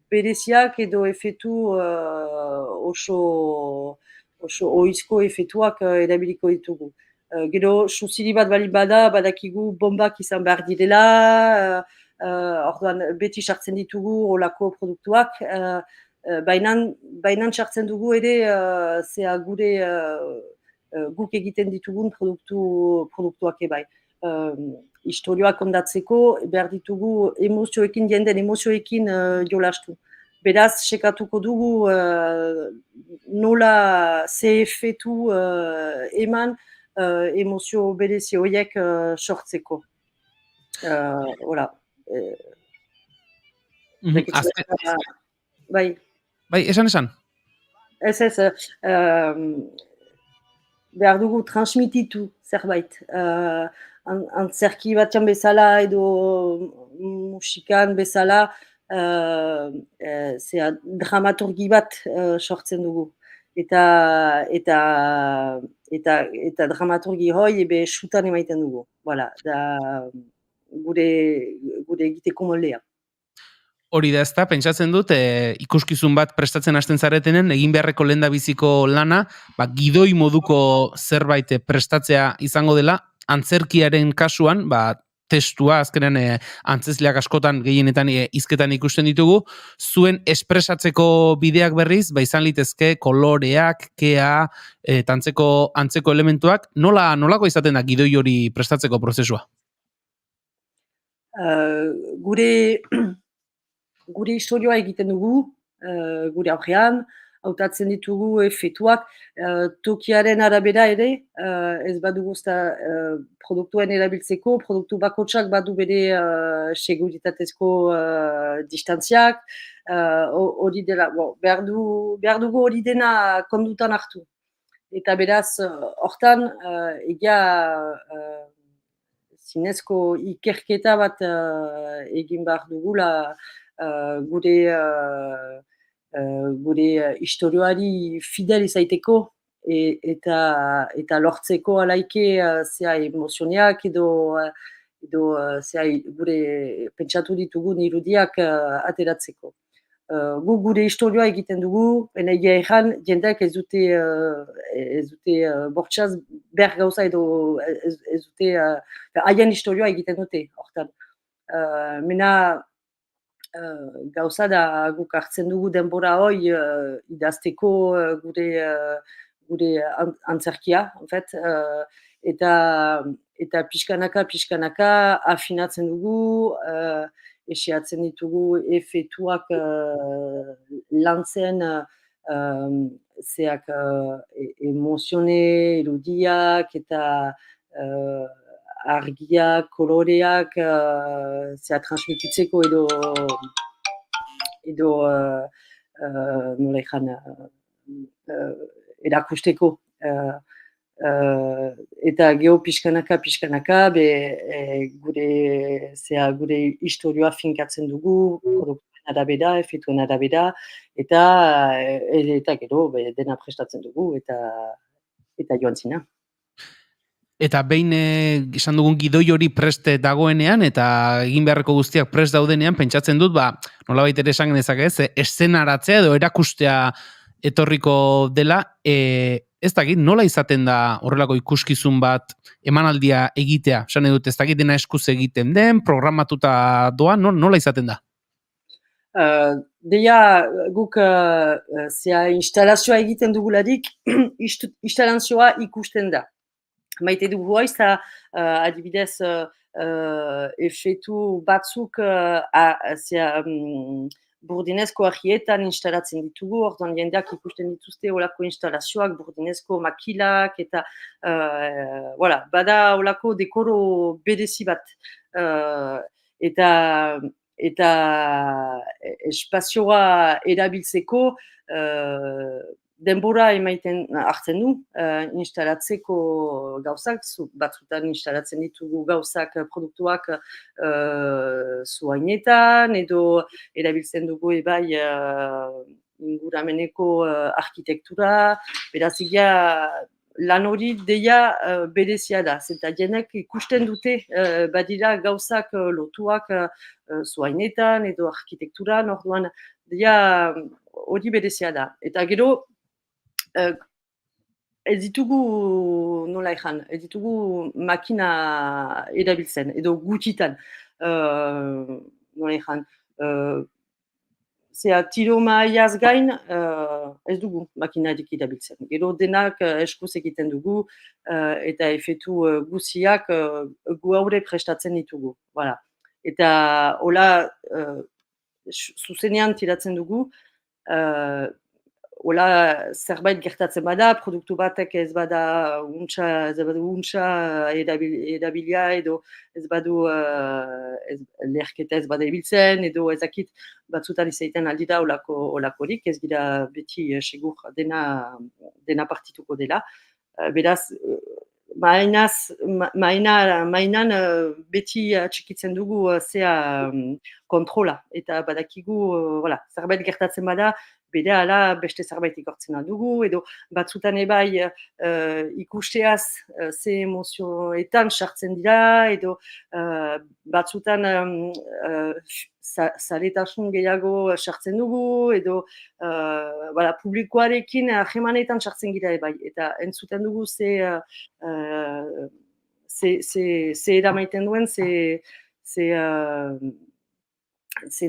bereziak edo efektu oso oizko efektuak erabiliko ditugu. Gero, susiri bat badakigu bombak izan behar direla, orduan beti sartzen ditugu olako produktuak, bainan sartzen dugu ere guk egiten ditugun produktuak ebai. Historioak ondatzeko behar ditugu jenden emozioekin jolastu. Beraz, sekatuko dugu nola ze efektu eman emozio berezi horiek sortzeko. Hola. Bai. Bai, esan. Ez. Behar dugu transmititu zerbait. Antzerki batxan bezala edo musikan bezala dramaturgi bat sortzen dugu. Eta dramaturgi hoi sutan emaiten dugu. Voilà, da gure egiteko moldea. Hori da ezta, pentsatzen dut, ikuskizun bat prestatzen hasten zaretenen, egin beharreko lehendabiziko lana, gidoi moduko zerbait prestatzea izango dela, antzerkiaren kasuan, testua, azkenean antzezleak askotan gehienetan hizketan ikusten ditugu, zuen espresatzeko bideak berriz, izan litezke koloreak, kea, antzeko elementuak, nolako izaten da gidoi hori prestatzeko prozesua? Gure historioa egiten dugu, gure aurrean, hautatzen ditugu efektuak, tokiaren arabera ere, ez badugu produktuen erabiltzeko, produktu bakotsak badu bere seguritatezko distantziak, hori dela, behar dugu hori dena kondutan hartu. Eta beraz, hortan, egia zinezko ikerketa bat egin behar dugula gure historioari fidel izaiteko eta lortzeko alaike emozioneak edo edo gure pentsatu ditugun irudiak ateratzeko. Gu gure historioa egiten dugu, egia erran, jendeak ez dute bortxaz behar gauza edo ez dute haien historioa egiten dute, hortan. Mena gauza da guk hartzen dugu denbora hoi idazteko gure antzerkia, en fait, eta pixkanaka afinatzen dugu, esiatzen ditugu efetuak lantzen emozione, erudiak eta argiak, koloreak transmititzeko edo nola ezan erakusteko. Eta geho pixkanaka gure historioa finkatzen dugu, produktuen arabera, efetuen arabera, eta gero dena prestatzen dugu eta joan zina. Eta behin izan dugun gidoi hori preste dagoenean eta egin beharreko guztiak prest daudenean, pentsatzen dut, nolabait ere esan genezak eszenaratzea edo erakustea etorriko dela, ez dakit, nola izaten da horrelako ikuskizun bat emanaldia egitea? Esan edut, ez dakit dena eskuz egiten den, programatuta doa, nola izaten da? Deia guk instalazioa egiten dugularik, instalazioa ikusten da. Maite dugu haiz, adibidez, efetu batzuk Burdinezko argietan instalatzen ditugu, orduan jendeak ikusten dituzte olako instalazioak, Burdinezko makilak, eta bada olako dekoro berezi bat. Eta espazioa erabiltzeko denbora hartzen du instalatzeko gauzak, batzutan instalatzen ditugu gauzak, produktuak zuainetan, edo erabiltzen dugu ebai ingurameneko arkitektura, beraz lan hori deia berezia da, zenta jenek ikusten dute badira gauzak lotuak zuainetan edo arkitekturan, orduan deia hori berezia da. Eta gero, ez ditugu, nola ezan, ez ditugu makina erabiltzen, edo gutxitan, nola ezan, tiro mahaiaz gain, ez dugu makinarik erabiltzen. Gero denak eskuz egiten dugu, eta efetu guziak gu haure prestatzen ditugu. Eta hola, zuzenean tiratzen dugu, hola zerbait gertatzen bada, produktu batek ez bada untxa erabilia edo ez badu leherketa ez bada ibiltzen edo ezakit batzutan izaiten aldira holakorik, ez gira beti segur dena partituko dela. Beraz, mainan beti txikitzen dugu kontrola eta badakigu zerbait gertatzen bada, bere ala beste zerbait ikortzen aldugu, edo batzutan ebai ikusteaz ze emozioetan sartzen dira, edo batzutan zaretasun gehiago sartzen dugu, edo publikoarekin ahemanetan sartzen gira ebai, eta entzuten dugu ze eramaiten duen, ze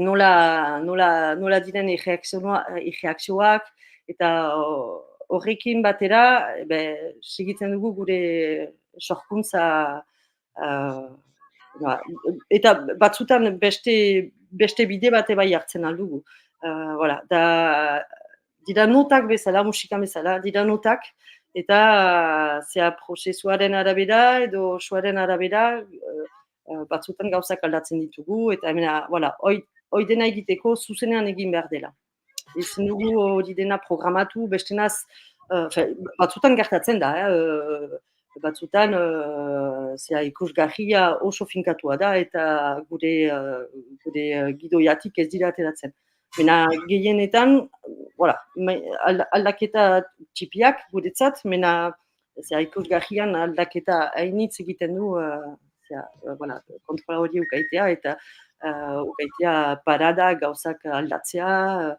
nola diren erreakzioak, eta horrekin batera segitzen dugu gure sorkuntza, eta batzutan beste bide bat ebai hartzen aldugu. Dira notak bezala, musikan bezala, dira notak, eta prozesuaren arabera edo soaren arabera, batzutan gauzak aldatzen ditugu, eta hoi dena egiteko zuzenean egin behar dela. Ezin dugu hori dena programatu, bestenaz, batzutan gertatzen da, batzutan ikusgarria oso finkatua da, eta gure gidoiatik ez dira ateratzen. Mena gehienetan, aldaketa txipiak guretzat, mena ikusgarrian aldaketa hainitz egiten du voilà, kontrola hori ukaitea, eta ukaitea parada, gauzak aldatzea,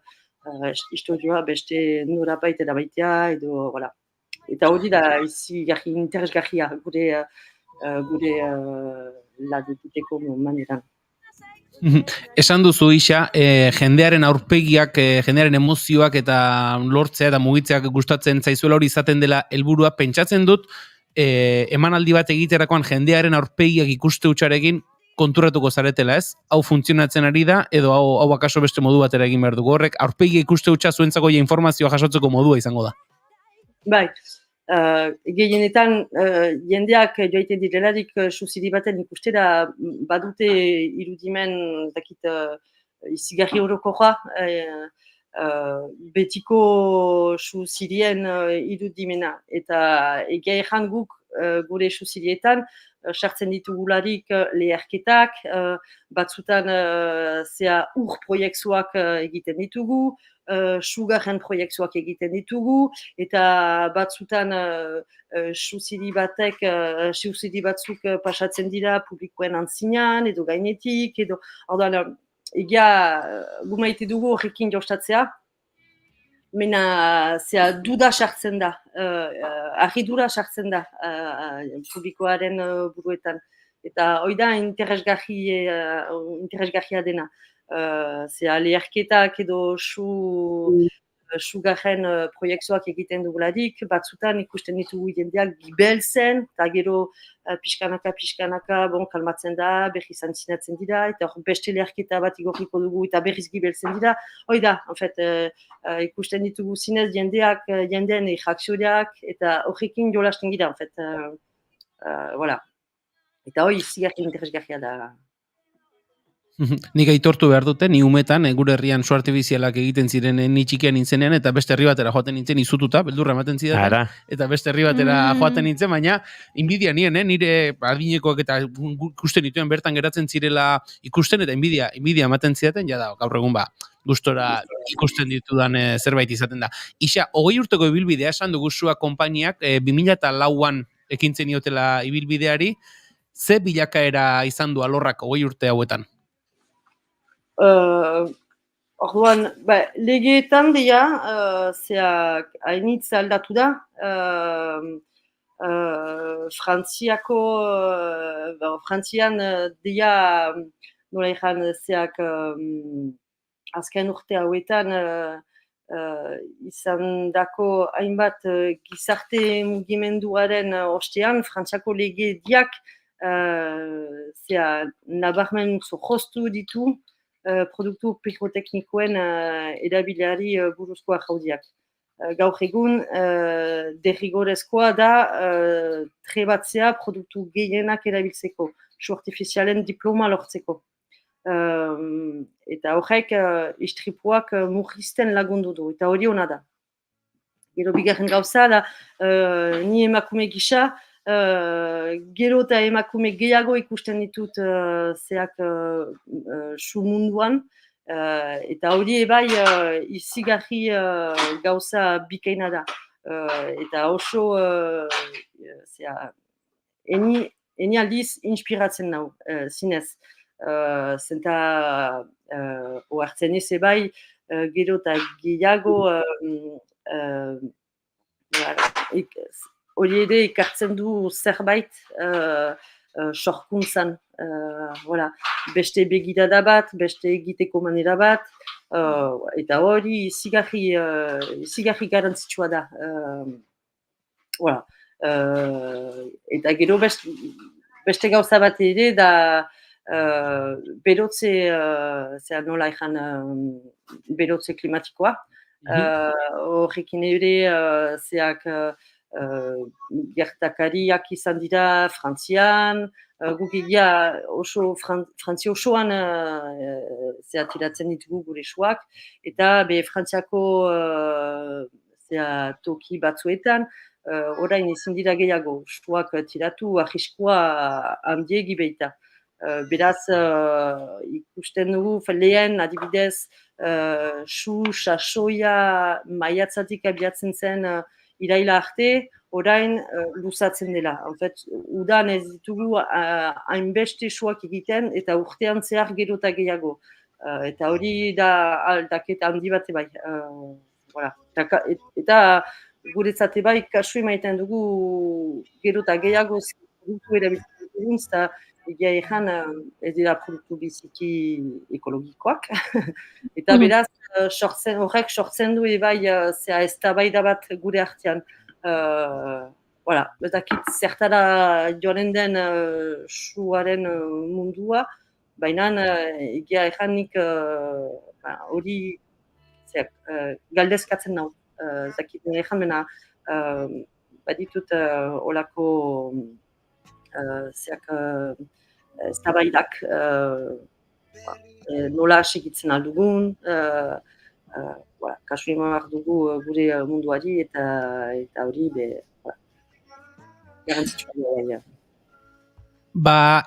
historioa beste norabait erabaitea, edo, voilà. Eta hori da izi interesgarria gure lan egiteko maneran. Esan duzu, Isa, jendearen aurpegiak, jendearen emozioak eta lortzea eta mugitzeak gustatzen zaizuela hori izaten dela helburua. Pentsatzen dut, emanaldi bat egiterakoan jendearen aurpegiak ikuste hutsarekin konturatuko zaretela, ez? Hau funtzionatzen ari da, edo hau akaso beste modu batera egin behar dugu. Horrek, aurpegia ikuste hutsa zuentzako informazioa jasotzeko modua izango da. Bai, gehienetan jendeak joaiten direlarik suziri baten ikustera badute irudimen izigarri orokorra, betiko suzirien irudimena. Eta egia erran guk gure suzirietan sartzen ditugularik leherketak, batzutan ur proiektuak egiten ditugu, sugarren proiektuak egiten ditugu, eta batzutan suziri batzuk pasatzen dira publikoen antzinean, edo gainetik, edo, orduan, egia gumaite dugu horrekin jostatzea, mena duda sartzen da, argidura sartzen da publikoaren buruetan. Eta hori da interesgarria dena. Leherketak edo sugarren proiektuak egiten dugularik, batzutan ikusten ditugu jendeak gibelzen, eta gero pixkanaka, kalmatzen da, berriz antzinatzen dira, eta hor beste leherketa bat igorriko dugu, eta berriz gibelzen dira. Hoi da, ikusten ditugu zinez jendeen reakzioak, eta horrekin jolasten gira, voilà. Eta hoi zigarri interesgarria da. Nik aitortu behar dute, ni umetan, gure herrian su artifizialak egiten ziren ni txikian nintzenean, eta beste herri batera joaten nintzen izututa, beldurra ematen zidaten, eta beste herri batera joaten nintzen, baina inbidia nien, nire adinekoak eta ikusten dituen bertan geratzen zirela ikusten, eta inbidia ematen zidaten, jada, gaur egun gustora ikusten ditudan zerbait izaten da. Isa, 20 urteko ibilbidea esan dugu zua konpainiak, 2004an ekintzen iotela ibilbideari, ze bilakaera izan du alorrak 20 urte hauetan? Orduan, legeetan dira, hainitz aldatu da, Frantzian dira, nola ikan, azken urte hauetan, izan dako hainbat gizarte mugimenduaren ostean, Frantziako legediak nabarmen zorroztu ditu produktu piroteknikoen erabilari buruzkoa jaudiak. Gaur egun, derrigorezkoa da trebatzea produktu gehienak erabiltzeko, su artifizialen diploma lortzeko. Eta horrek istripuak murrizten lagundu du, eta hori hona da. Gero bigarren gauza da, ni emakume gisa, gero eta emakume gehiago ikusten ditut su munduan, eta hori ebai izigarri gauza bikaina da. Eta oso eni aldiz inspiratzen nau, zinez. Zenta oartzen ez ebai gero eta gehiago hori ere ikartzen du zerbait sorkuntzan. Beste begirada bat, beste egiteko manera bat, eta hori izigarri garantzitsua da. Eta gero beste gauza bat ere da berotze, nola ekan berotze klimatikoa. Horrekin ere gertakariak izan dira Frantzian, guk egia Frantzia osoan tiratzen ditugu gure suak, eta Frantziako toki batzuetan, orain ezin dira gehiago, suak tiratu arriskua handiegi beita. Beraz, ikusten dugu, lehen adibidez, su, sasoia, maiatzatik abiatzen zen iraila arte, orain luzatzen dela. En fait, udan ez ditugu hainbeste suak egiten eta urtean zehar gero eta gehiago. Eta hori da aldaketa handi bate bai. Voilà. Eta guretzate bai kasu emaiten dugu gero eta gehiago produktu erabiltzen dugun, eta egia ezan ez dira produktu biziki ekologikoak. Eta beraz, horrek sortzen du bai eztabaida bat gure artean. Voilà, ez dakit zertara joanen den suaren mundua, baina egia ejanik hori galdezkatzen nau. Ez dakit ejan bena baditut olako eztabaidak nola segitzen aldugun, kasu eman dugu gure munduari eta hori garantzitsua.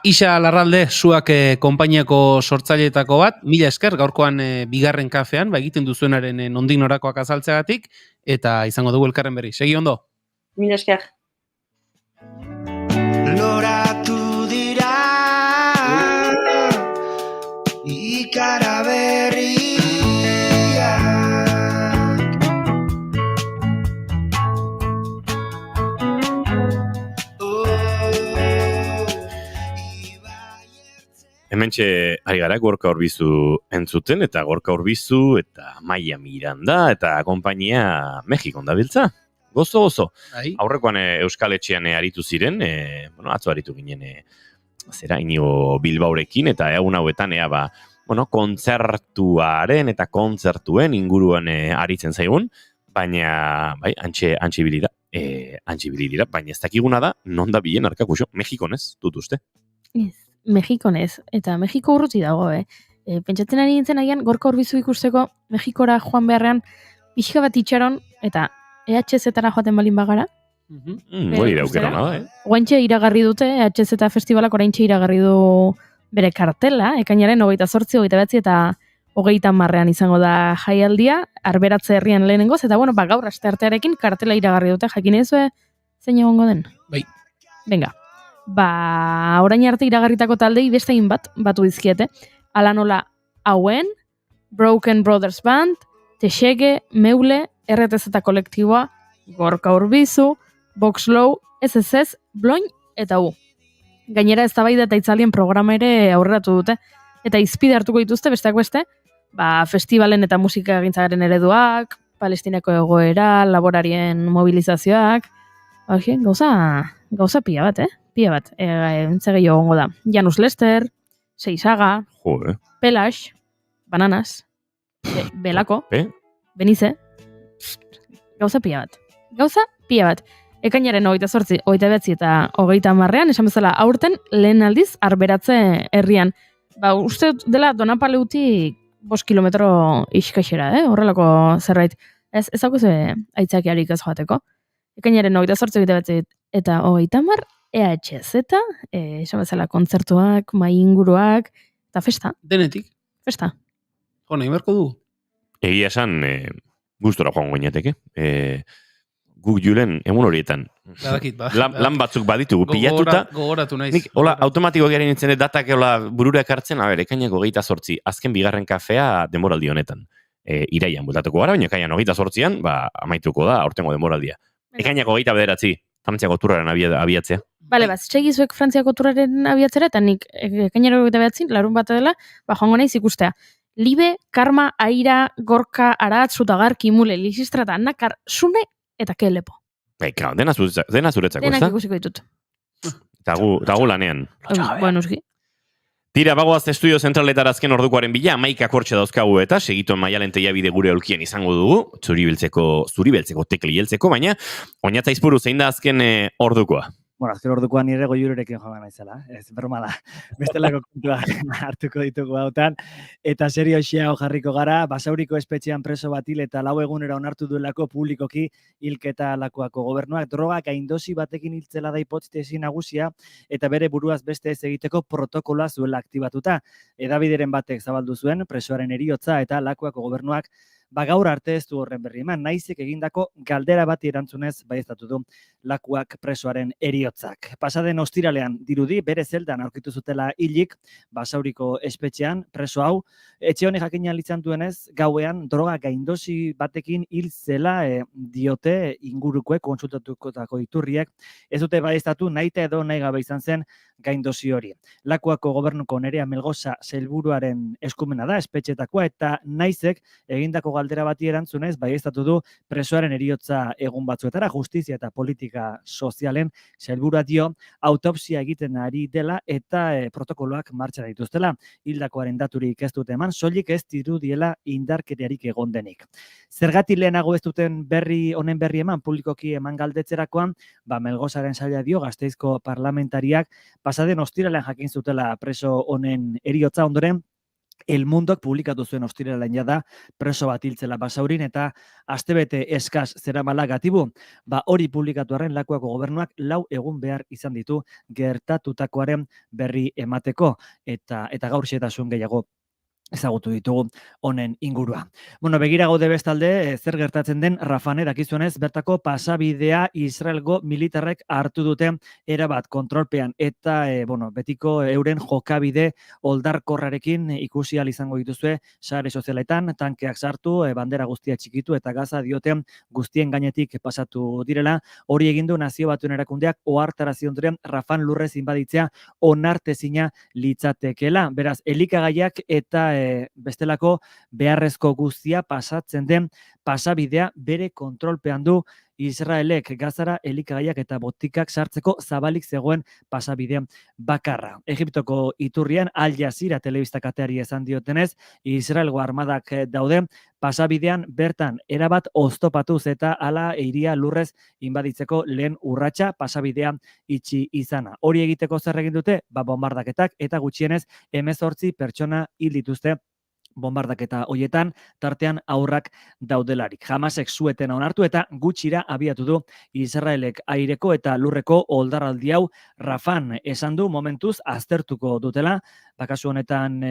Isa Larralde, zuak konpainiako sortzaileetako bat, mila esker gaurkoan bigarren kafean, egiten duzuenaren nondik norakoak azaltzeagatik, eta izango dugu elkarren berri. Segi ondo? Mila esker. Loratu dira ikara berriak Hementxe ari gara Gorka Urbizu entzuten, eta Gorka Urbizu eta Maia Miranda eta konpainia Mexikon dabiltza. Gozo. Aurrekoan Euskal Etxean aritu ziren, atzo aritu ginen Inigo Bilbaurekin, eta egun hauetan kontzertuaren eta kontzertuen inguruan aritzen zaigun, baina antxe bilira, baina ez dakiguna da, non da bilen arkakuxo, Mexikonez, dut uste? Mexikonez, eta Mexiko urruti dago, pentsatzen ari nintzen agian, Gorka Urbizu ikusteko Mexikora joan beharrean, pixka bat itxaron, eta EHZ-etara joaten balin bagara. Hori daukera nada, Oaintxe iragarri dute, EHZ festivalak oraintxe iragarri du bere kartela, ekainaren 28, 29 eta 30 izango da jaialdia, Arberatze herrian lehenengoz, eta gaur asteartearekin kartela iragarri dute, jakin ezue zein egongo den? Bai. Venga, orain arte iragarritako taldei bestein batu dizkiete, ala nola hauen, Broken Brothers Band, Texege, Meule, RTZ kolektiboa, Gorka Urbizu, Voxlow, SSS, Bloin eta U. Gainera eztabaida eta itzalien programa ere aurreratu dute, eta izpide hartuko dituzte besteak beste, festivalen eta musika egintzagaren ereduak, Palestinako egoera, laborarien mobilizazioak, gauza pila bat, Pila bat, entzegei egongo da. Janus Lester, Seisaga, Pelash, Bananas, Belako, Benize, gauza pila bat. Ekainaren 28, 29 eta 30 esan bezala aurten lehen aldiz Arberatze herrian. Uste dela Donapaleutik 5 kilometro iskaxera, horrelako zerbait. Ez haukuze aitzakiarik ez joateko. Ekainaren 28, 29 eta 30 EHZ, esan bezala kontzertuak, mai inguruak, eta festa. Denetik? Festa. Nahi berko du? Egia esan, gustora joango gainateke. Guk julen, egun horietan. Lan batzuk baditugu, pilatuta. Gogoratu naiz. Nik, automatiko garen nintzen datak burura ekartzen, ekainako 28, azken bigarren kafea demoraldi honetan. Iraian bultatuko gara, baina ekainan 28an, amaituko da, aurtengo demoraldia. Ekainako 29, Frantziako turraren abiatzea. Bale, segizuek Frantziako turraren abiatzera, eta nik ekainero 29, larun bat dela, joango naiz ikustea. Libe, Karma, Aira, Gorka, Aratz, Zutagar, Kimule, Lisistrata, Nakar, Sune, eta Kelepo. Dena zuretzako, ez da? Denak ikusiko ditut. Eta gu lanean. Bueno, uski. Tira, bagoaz estudio zentraletara azken ordukoaren bila, 11 kortxe dauzkagu eta segituen Maialen Teiabide gure olkien izango dugu, zuribeltzeko tekli heltzeko, baina oinatza izpuru zein da azken ordukoa. Azken ordukoan nire goiurerekin joan naizela, ez berma da. Bestelako kontua hartuko ditugu hautan. Eta serio xeago jarriko gara, Basauriko espetxean preso bat hil eta 4 egunera onartu duelako publikoki hilketa lakoako gobernuak drogak aindosi batekin hiltzela da hipotesi nagusia eta bere buruaz beste ez egiteko protokoloa zuela aktibatuta. Hedabideren batek zabaldu zuen presoaren heriotza eta lakoako gobernuak gaur arte ez du horren berri eman, naizek egindako galdera bati erantzunez baieztatu du Lakuak presoaren heriotzak. Pasaden ostiralean dirudi bere zeldan aurkitu zutela hilik Basauriko espetxean preso hau, etxe honek jakina litzan duenez gauean droga gaindosi batekin hil zela diote ingurukoek kontsultatukotako iturriek, ez dute baieztatu nahita edo nahi gabe izan zen gaindosi hori. Lakuako gobernuko Nerea Melgoza sailburuaren eskumena da espetxetakoa eta naizek egindako galdera bati erantzunez baieztatu du presoaren heriotza egun batzuetara justizia eta politika sozialen sailburua dio autopsia egiten ari dela eta protokoloak martxan dituztela. Hildakoaren daturik ez dute eman, soilik ez dirudiela indarkeriarik egon denik. Zergatik lehenago ez duten honen berri eman publikoki eman galdetzerakoan, Melgozaren saila dio Gasteizko parlamentariak pasaden ostiralean jakin zutela preso honen heriotza ondoren, El Mundok publikatu zuen ostiralean jada preso bat hiltzela Basaurin eta astebete eskas zeramala gatibu. Hori publikatu arren Lakuako gobernuak 4 egun behar izan ditu gertatutakoaren berri emateko eta gaur xehetasun gehiago ezagutu ditugu honen ingurua. Begira gaude bestalde, zer gertatzen den Rafane dakizuenez, bertako pasabidea Israelgo militarrek hartu dute erabat kontrolpean eta betiko euren jokabide oldarkorrarekin ikusi ahal izango dituzue sare sozialetan, tankeak sartu, bandera guztia txikitu eta Gaza diote guztien gainetik pasatu direla. Hori egin du Nazio Batuen Erakundeak ohartarazi ondoren Rafan lurrez inbaditzea onartezina litzatekeela. Beraz, elikagaiak eta bestelako beharrezko guztia pasatzen den pasabidea bere kontrolpean du Israelek Gazara elikagaiak eta botikak sartzeko zabalik zegoen pasabide bakarra. Egiptoko iturrian Al Jazeera telebista kateari esan diotenez, Israelgo armadak daude pasabidean bertan erabat oztopatuz eta hala hiria lurrez inbaditzeko lehen urratsa pasabidea itxi izana. Hori egiteko zer egin dute? Bombardaketak eta gutxienez 18 pertsona hil dituzte bombardaketa hoietan, tartean aurrak daudelarik. Hamasek sueten onartu eta gutxira abiatu du Israelek aireko eta lurreko oldarraldi hau Rafan esan du momentuz aztertuko dutela, kasu honetan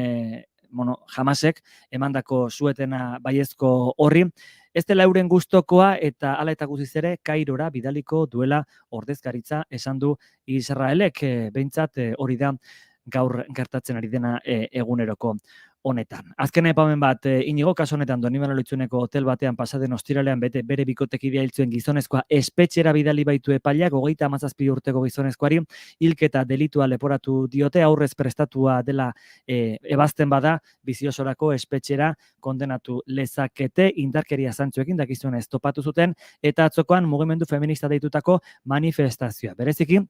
Hamasek emandako suetena baiezko horri, ez dela euren gustokoa eta hala eta guztiz ere Kairora bidaliko duela ordezkaritza esan du Israelek, behintzat hori da gaur gertatzen ari dena eguneroko honetan. Azken aipamen bat, Inigo kasu honetan Donibane Lohitzuneko hotel batean pasaden ostiralean bere bikotekidea hiltzuen gizonezkoa espetxera bidali baitu epaileak 37 urteko gizonezkoari hilketa delitua leporatu diote, aurrez prestatua dela ebazten bada biziosorako espetxera kondenatu lezakete, indarkeria zantzuekin dakizuenez topatu zuten eta atzokoan mugimendu feminista deitutako manifestazioa. Bereziki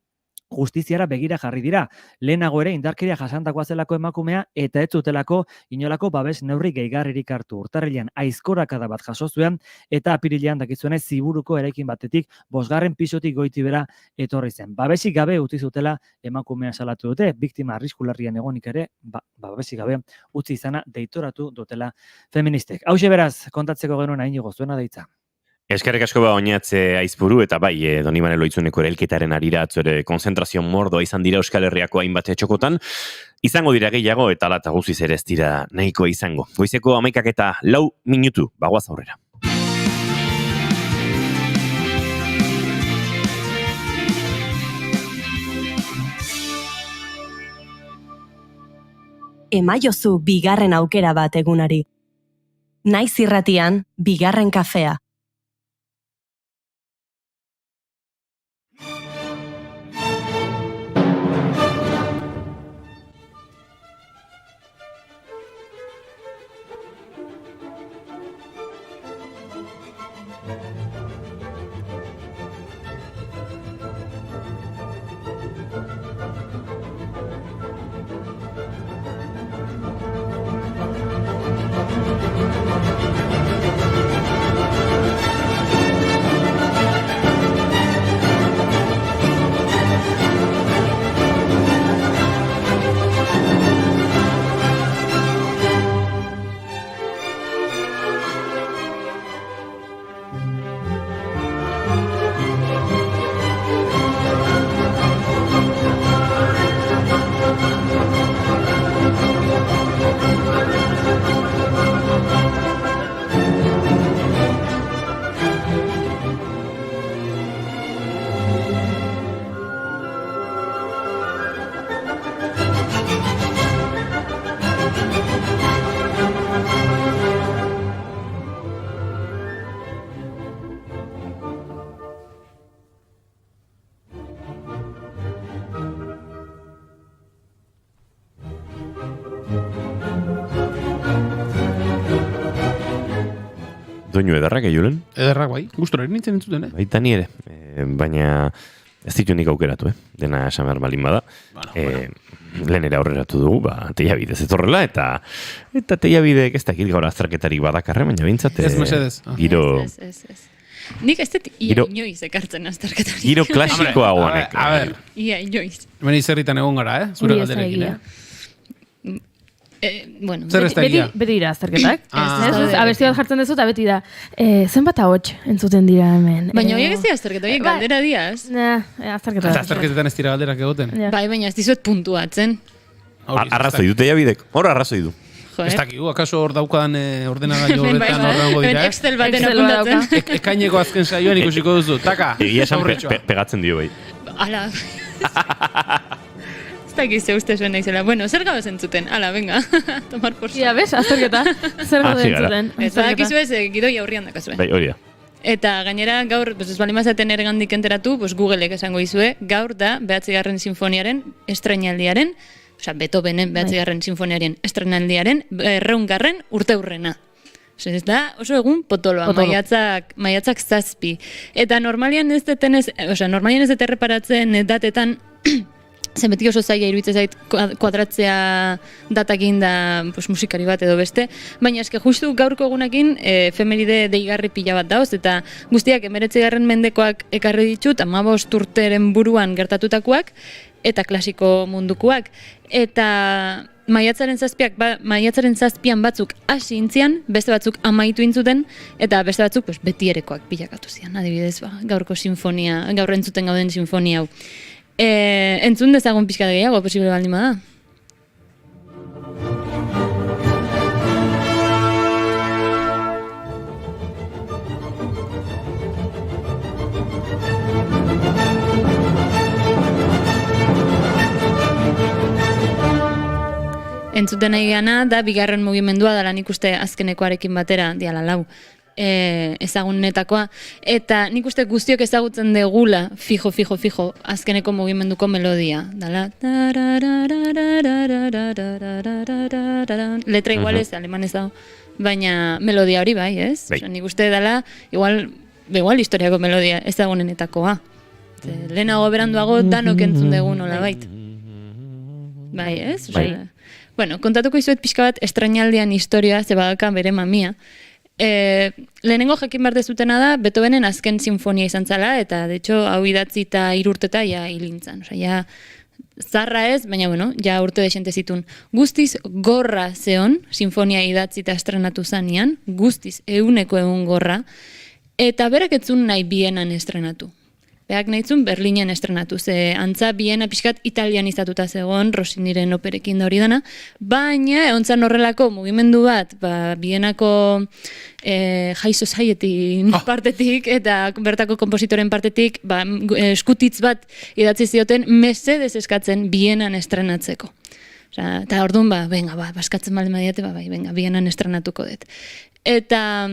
justiziara begira jarri dira. Lehenago ere indarkeria jasantakoa zelako emakumea eta ez zutelako inolako babes neurri gehigarririk hartu. Urtarrilean aizkorakada bat jaso zuen eta apirilean dakizuenez Ziburuko eraikin batetik 5. pisotik goitibera etorri zen. Babesik gabe utzi zutela emakumea salatu dute, biktima arriskularrian egonik ere, babesik gabe utzi izana deitoratu dutela feministek. Hauxe beraz, kontatzeko genuen Inigo zuena deitza. Eskerrik asko Oñatze Aizpuru eta bai Donibane Lohitzuneko erailketaren harira atzore konzentrazio mordoa izan dira Euskal Herriako hainbat txokotan. Izango dira gehiago eta hala eta guztiz ere ez dira nahikoa izango. Goizeko 11:04 minutu, bagoaz aurrera. Emaiozu bigarren aukera bat egunari. Naiz irratian, bigarren kafea. Doinu ederrak, Julen? Ederrak, bai. Gustora nintzen entzuten, Baita ni ere. Baina ez ditu nik aukeratu, Dena esan behar balin bada. Lehen ere aurreratu dugu, teiabidez etorrela, eta teiabidek ez dakit gaur azterketarik badakarre, baina bintzat. Ez mesedez. Giro... Ez. Nik ez dut ia inoiz ekartzen azterketarik. Giro klasikoa honek. A ber. Ia inoiz. Beni zerritan egon gara, zure galderekin, Bueno, zer ez da egia? Beti dira azterketak. Ez. Abesti bat jartzen dezu, eta beti da, zenbat ahots entzuten dira hemen. Baina horiek ez dira azterketa, horiek galdera diaz. Azterketa. Eta azterketetan ez dira galderak egoten. Bai, baina ez dizuet puntuatzen. Arrazoi du teiabidek, hor arrazoi du. Ez dakigu, akaso hor daukadan ordenagailu horretan horrengo dira, Excel baten apuntatzen. Ekaineko azken saioan ikusiko duzu, taka. Egia esan pegatzen dio bai. Ala. Ez dakize uste zuen naizela. Bueno, zer gabe zentzuten? Ala, venga. Tomar por Ia, bez, azterketa. Zer gabe zentzuten. Ez badakizu ez, gidoia aurrian dakazue. Bai, hori da. Eta gainera gaur, ez bali mazaten ergandik enteratu, Googleek esango izue, gaur da 9. sinfoniaren estrainaldiaren, Beethovenen 9. sinfoniaren estrainaldiaren 200. urteurrena. Ez da, oso egun potoloa, maiatzak 7. Eta normalian ez dut erreparatzen datetan, zen beti oso zaila iruditzen zait kuadratzea datakin da musikari bat edo beste, baina eske justu gaurko egunekin efemeride deigarri pila bat dauz, eta guztiak 19. mendekoak ekarri ditut, 15 urteren buruan gertatutakoak, eta klasiko mundukoak. Eta maiatzaren 7an batzuk hasi intzian, beste batzuk amaitu intzuten, eta beste batzuk betierekoak bilakatu zian, adibidez, gaurko sinfonia, gaur entzuten gauden sinfonia hau. Entzun dezagun pixka gehiago, posible baldin bada. Entzuten nahi gana da bigarren mugimendua dela nik uste azkenekoarekin batera diala 4 ezagunetakoa, eta nik uste guztiok ezagutzen degula fijo azkeneko mugimenduko melodia dala letra igual ez, alemanez dago, baina melodia hori bai, ez? Nik uste dela igual historiako melodia ezagunenetakoa, lehenago beranduago danok entzun dugu nola bait, bai, ez? Bueno, kontatuko izuet pixka bat estrainaldian historia, ze badaka bere mamia. Lehenengo jakin behar dezutena da, Beethovenen azken sinfonia izan zala, eta de hecho hau idatzi eta 3 urteta ja hilintzan. Ja, zarra ez, baina bueno, ja urte desente zitun. Guztiz gorra zeon, sinfonia idatzi eta estrenatu zanean, guztiz 100% gorra, eta berak etzun nahi Bienan estrenatu. Beak nahitzun Berlinen estrenatu, ze antza Biena pixkat italian izatuta zegoen, Rossiniren operekin da hori dana, baina egontzan horrelako mugimendu bat, Bienako High Society partetik eta bertako kompositoren partetik eskutitz bat idatzi zioten mesedez eskatzen Bienan estrenatzeko. Eta orduan, eskatzen baldin badiate, Bienan estrenatuko dut. Eta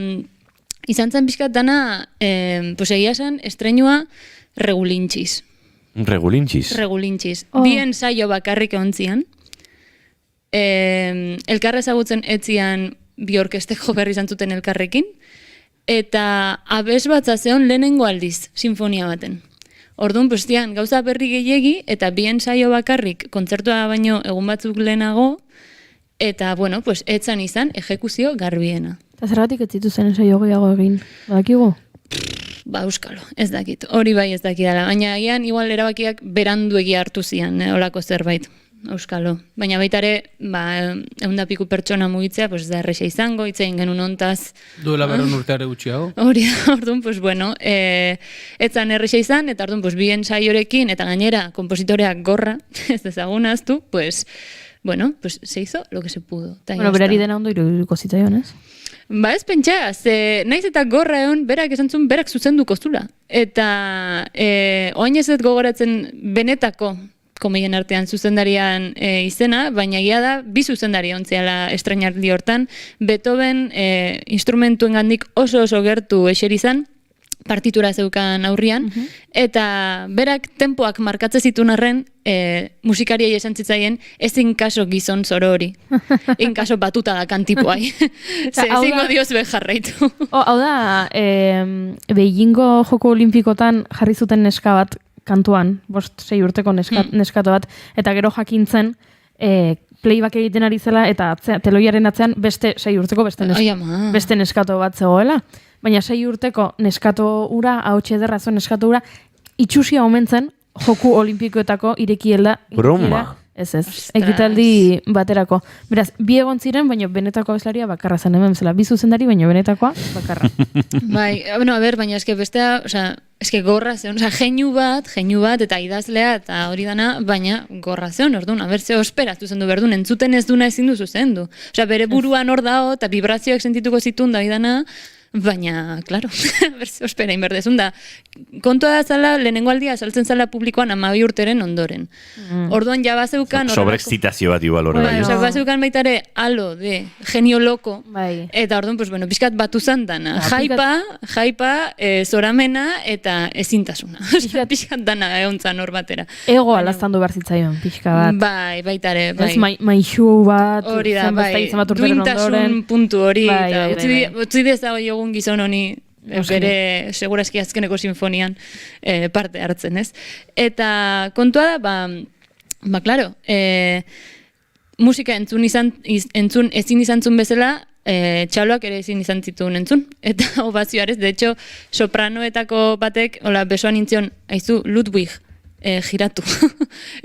izan zen pixkat dana, egia esan, estrenua regulintxiz. Regulintxiz. Bien saio bakarrik egontzian. Elkarra ezagutzen etzian bi orkesteko berri izan zuten elkarrekin. Eta abes batza zeon lehenengo aldiz, sinfonia baten. Orduan, gauza berri gehiegi, eta bien saio bakarrik kontzertua baino egun batzuk lehenago, eta, etzan izan, ejekuzio garbiena. Eta zergatik ez zituzen saio gehiago egin, badakigu? Euskalo, ez dakit. Hori bai ez dakidala. Baina agian, igual erabakiak beranduegi hartu zian, olako zerbait, Euskalo. Baina baitare, 100 pertsona mugitzea, ez da erresa izango, itzein genuen ontaz. Duela 100 urteare gutxiago. Hori da, orduan, etzan erresa izan, eta orduan, bien saiorekin, eta gainera, kompositoreak gorra, ez dezagunaztu, se hizo lo que se pudo. Berari dena ondo iruduko zitzaion, ez? Ez pentsa, naiz eta gorra egon, berak esan zuen, berak zuzenduko zula. Eta oain ez dut gogoratzen benetako komeien artean zuzendarian izena, baina egia da, 2 zuzendari ontziala estrainaldi hortan, Beethoven instrumentuen gandik oso gertu eseri izan, partitura zeukan aurrian, eta berak tempoak markatzen zituen arren, musikariei esan zitzaien, ezin kaso gizon zoro hori. In kaso batuta da kantipoai. Ze ezingo dioz jarraitu. Hau da, Beijingo Joko Olimpikotan jarri zuten neska bat kantuan, 5-6 urteko neskato bat, eta gero jakintzen, playback egiten ari zela, eta teloiaren atzean beste 6 urteko beste neskato bat zegoela. Baina 6 urteko neskato ura, ahotxe ederra zuen neskato ura, itxusia omentzen Joku Olimpikoetako irekiela. Broma. Ez, ekitaldi baterako. Beraz, bi egon ziren, baina benetako abeslaria bakarra zen, hemen zela, bi zuzendari, baina benetakoa bakarra. Bai, bueno, a ber, baina eske bestea, eske gorra zeon, jeinu bat, eta idazlea, eta hori dana, baina gorra zeon, orduan, a ber, ze osperatu zendu berdun, entzuten ez duna ezin duzu zendu. Bere buruan hor dao, eta vibrazioak sentituko zitun da, dana, baina, klaro, berze ospera inberdezun da. Kontua da zala, lehenengo aldia saltzen zala publikoan 12 urteren ondoren. Orduan ja bazeukan... Sobreexcitazio bat igual horrela. Bazeukan baitare halo de genio loko, eta orduan, pues bueno, pixkat batu zantana. Jaipa, zoramena eta ezintasuna. Pixkat dana egontzan hor batera. Ego alaztandu behar zitzaion, pixka bat. Bai, baitare. Maixu bat, hori da, bai, duintasun puntu hori. Utzi dezago gizon honi bere segurazki azkeneko sinfonian parte hartzen, ez? Eta kontua da, klaro, musika entzun ezin izan zuen bezala, txaloak ere ezin izan zituen entzun. Eta obazioarez, de hecho, sopranoetako batek, besoan intzion, aizu, Ludwig, giratu.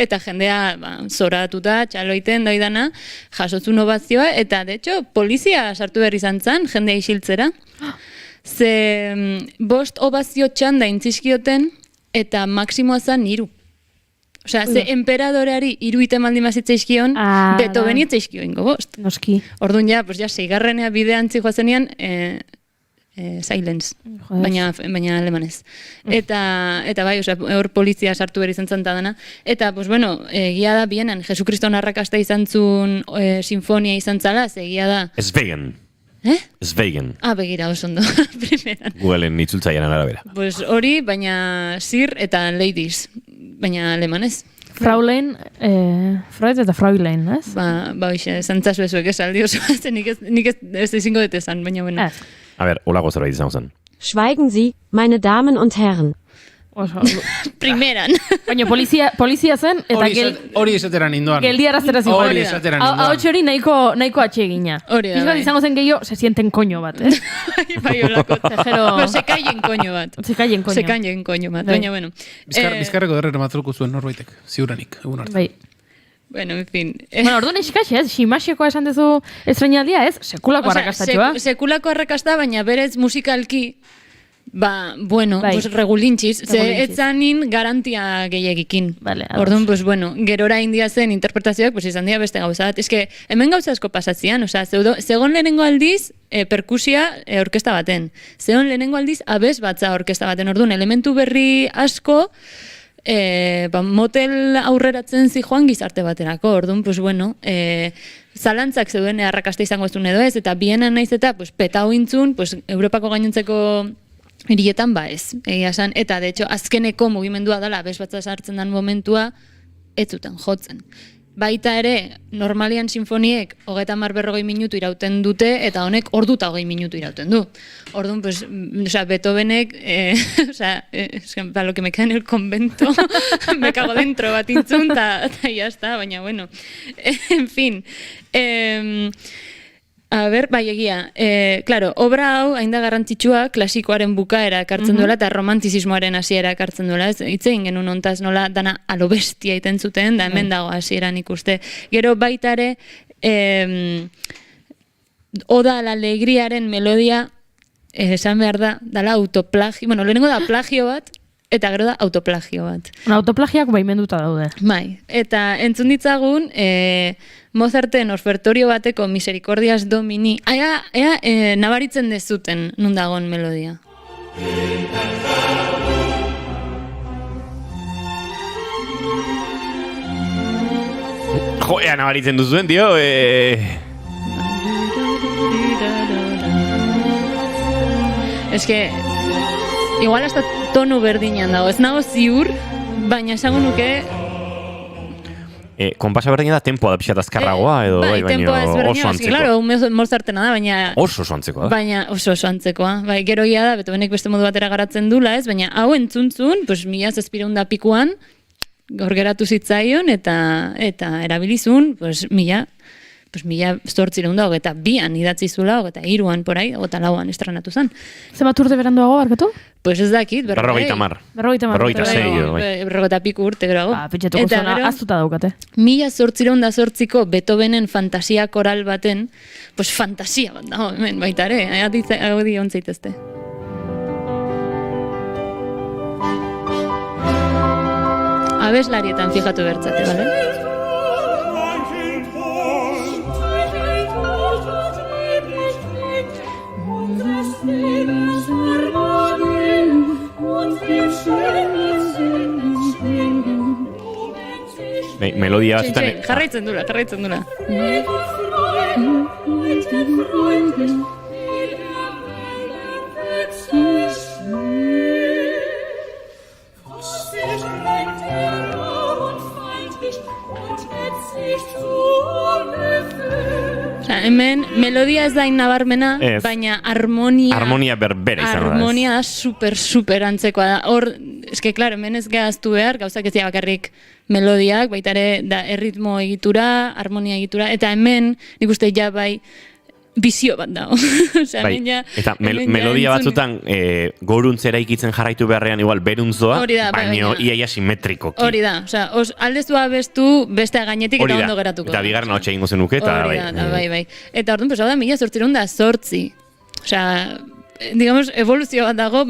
Eta jendea zoratuta, txaloiten doidana, jasotzun obazioa, eta de hecho, polizia sartu berri izan zen, jendea isiltzera. Ze 5 obazio txanda intzizkioten, eta maksimoa zen 3. Osea, ze emperadoreari 3 itemaldi mazitzaizkion, Beethoven itzaizkio ingo 5. Noski. Orduan ja, 6. bidean zijoazenean, silence, baina alemanez. Eta bai, hor polizia sartu berri zen dana. Eta, pues bueno, egia da bienan, Jesukriston arrakasta izan zuen sinfonia izan zala, egia da... Svegen. Svegen. Begira, oso ondo, primeran. Googleen itzultzaian arabera. Pues hori, baina Sir eta Ladies, baina alemanez. Fraulein, Freud eta Fraulein, ez? Hoxe, zantzazu ezuek esaldi oso, nik ez ezingo detezan, baina bueno. A ver, holago zerbait izango zen. Schweigen Sie, meine Damen und Herren. Primeran. Baina polizia zen, eta hori esateran indoan. Geldiaraztera zigoen. Hori esateran indoan. Hau txori nahiko atxegina. Hori da, bai. Izango zen gehiago, se sienten koño bat, eh? Bai, holako. Se caien koño bat. Se caien koño bat, baina bueno. Bizkarreko derrera matzulko zuen norbaitek, ziuranik, egun arte. Bai. Bueno, en fin. Orduan eskaxe, ez? Ximasiakoa esan dezu estrenaldia, ez? Sekulako arrakastatxoa. Sekulako arrakasta, baina berez musikalki, bueno, pues regulintxiz, ze etzanin garantia gehiagikin. Orduan, pues bueno, gerora india zen interpretazioak, pues izan dira beste gauza bat. Ez que, hemen gauza asko pasatzian, zegon lehenengo aldiz, perkusia orkesta baten. Zegon lehenengo aldiz, abez batza orkesta baten. Orduan, elementu berri asko, motel aurreratzen zijoan gizarte baterako, orduan, pues bueno, zalantzak zeuden arrakasta izango zuen edo ez, eta bienan naiz eta petau intzun, Europako gainontzeko hirietan ez, egia esan, eta de hecho azkeneko mugimendua dela, abez batza sartzen den momentua, ez zuten jotzen. Baita ere, normalian sinfoniek 30-40 minutu irauten dute, eta honek 20 minutu irauten du. Orduan, pues, Beethovenek, lo que me queda en el convento, me cago dentro bat intzun, eta ya está, baina bueno. En fin, a ver, bai egia, claro, obra hau, hain da garrantzitsua, klasikoaren bukaera ekartzen duela, eta romantizismoaren hasiera ekartzen duela, ez hitzein genuen hontaz nola dana alo bestia iten zuten, da hemen dago hasieran ikuste. Gero baita ere, Oda la alegriaren melodia, esan behar da, dala autoplagio, bueno, lehenengo da plagio bat, eta gero da autoplagio bat. Autoplagiak baimenduta daude. Bai, eta entzun ditzagun, Mozarten ofertorio bateko Misericordias Domini, nabaritzen dezuten nun dagon melodia. Joea nabaritzen duzuen, dio, Es que... igual hasta tonu berdinean dago, ez nago ziur, baina esango nuke konpasa berdina da tempoa da pixat azkarragoa edo bai, tempoa ezberdina, oso antzekoa. Claro, Mozartena da, baina Oso antzekoa. Baina oso antzekoa. Bai, gero ia da, Beethovenek beste modu batera garatzen dula, ez? Baina hau entzuntzun, pues 1700 pikuan gaur geratu zitzaion eta erabilizun, pues 1822an idatzi zula, 23an porai, 24an estrenatu zen. Zenbat urte beranduago, barkatu? Pues ez dakit, 50. 50 piku urte geroago. Pitxetuko zona, aztuta daukate. 1808ko Beethovenen fantasia koral baten, pues fantasia bat dago, hemen baita ere, haudi ontzaitezte. Abeslarietan fijatu bertzate, bale? Melodia batzutan... Jarraitzen dula. Hemen melodia ez da nabarmena, baina harmonia berbera izango da. Harmonia da super antzekoa da. Hor, eske claro, hemen ez gehaztu behar, gauzak ez dira bakarrik melodiak, baita ere da erritmo egitura, harmonia egitura, eta hemen nik uste ja bai bizio bat dago. Bai. Eta melodia batzutan goruntzera ikitzen jarraitu beharrean igual beruntzoa, baina iaia simetrikoki. Hori da, aldezua bestu bestea gainetik eta ondo geratuko. Eta bigarren hau txegingo zenuke, eta bai. Eta orduan, hau da, 1808. Digamos, evoluzio bat dago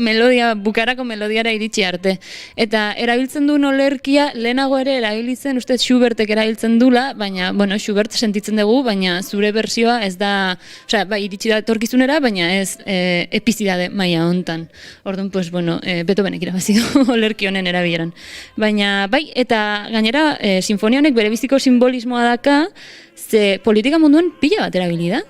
bukarako melodiara iritsi arte. Eta erabiltzen duen olerkia, lehenago ere erabiltzen, ustez Schubertek erabiltzen dula, baina, Schubert sentitzen dugu, baina zure bersioa ez da, bai, iritsi da etorkizunera, baina ez epizidade maila hontan. Orduan, Beethovenek irabazi du olerki honen erabileran. Baina, bai, eta gainera, sinfonia honek bere biziko simbolismoa daka, ze politika munduan pila bat erabili da.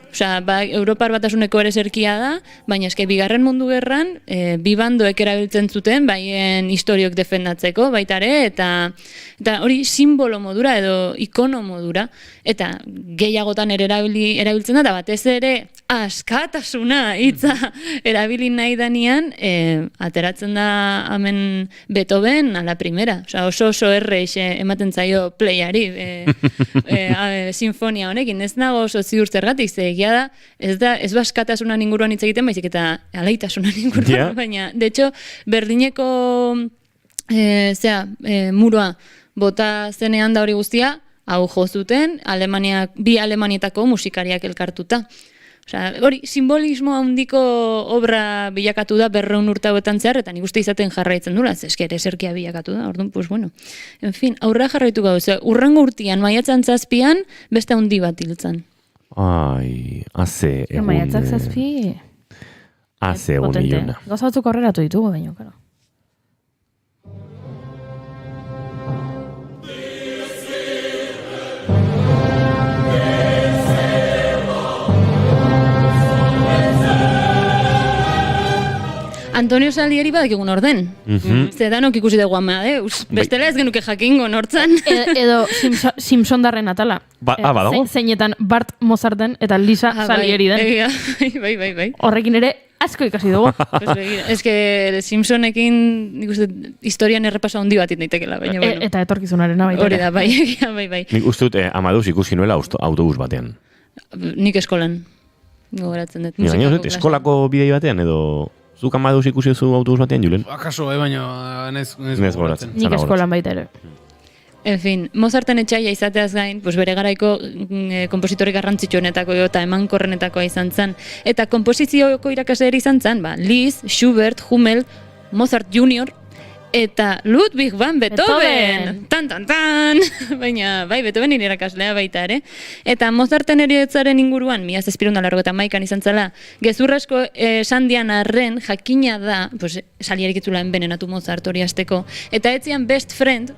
Europar Batasuneko ere zerkia da, baina eske bigarren mundu gerran, bi bandoek erabiltzen zuten, baien historiok defendatzeko, baita ere, eta hori simbolo modura edo ikono modura, eta gehiagotan ere erabiltzen da, eta batez ere askatasuna hitza erabili nahi danian, ateratzen da hemen Beethoven a la primera. Oso erre ematen zaio playari sinfonia honekin. Ez nago oso ziur zergatik, ze egia da, ez askatasunan inguruan hitz egiten, baizik eta alaitasunan inguruan, baina, de hecho, Berlineko murua bota zenean da hori guztia, hau jo zuten, bi Alemanietako musikariak elkartuta. Hori, simbolismo handiko obra bilakatu da 200 urte hauetan zehar, eta nik uste izaten jarraitzen dula, esker eserkia bilakatu da, orduan, en fin, aurra jarraitu gauze, urrengo urtean, maiatzan 7an, beste handi bat hiltzen. Ai, haze egun... Maiatzak 7... Haze egun iluna. Gauza batzuk horreratu ditugu, baina, karo. Antonio Salieri badakigun orden. Zedanok ikusi dugu Amadeus. Bestela ez genuke jakingo nortzan. Edo Simpsondarren atala. Badago. Zeinetan Bart Mozarten eta Lisa Salieri den. Bai. Horrekin ere asko ikasi dugu. Ez que Simpsonekin nik uste historian errepaso handi bat itekela. Eta etorkizunarena baita. Hori da, bai. Nik uste dut Amadeus ikusi nuela autobus batean. Nik eskolan. Gogoratzen dut. Eskolako bidei batean edo... Zuk Amadeus ikusi zu autobus batean, Julen? Akaso, baina nez goratzen. Nik eskolan baita ere. En fin, Mozarten etxaia izateaz gain, bere garaiko kompositore garrantzitsuenetako eta emankorrenetakoa izan zen. Eta komposizioko irakasle ere izan zen, Liszt, Schubert, Hummel, Mozart Junior, eta Ludwig van Beethoven! Tan! Baina, bai, Beethovenin irakaslea baita ere. Eta Mozarten heriotzaren inguruan, 1781an izan zela, gezurrasko esan dian arren, jakina da, Salierik itzula enbenenatu Mozart hori hasteko, eta etzian best friend,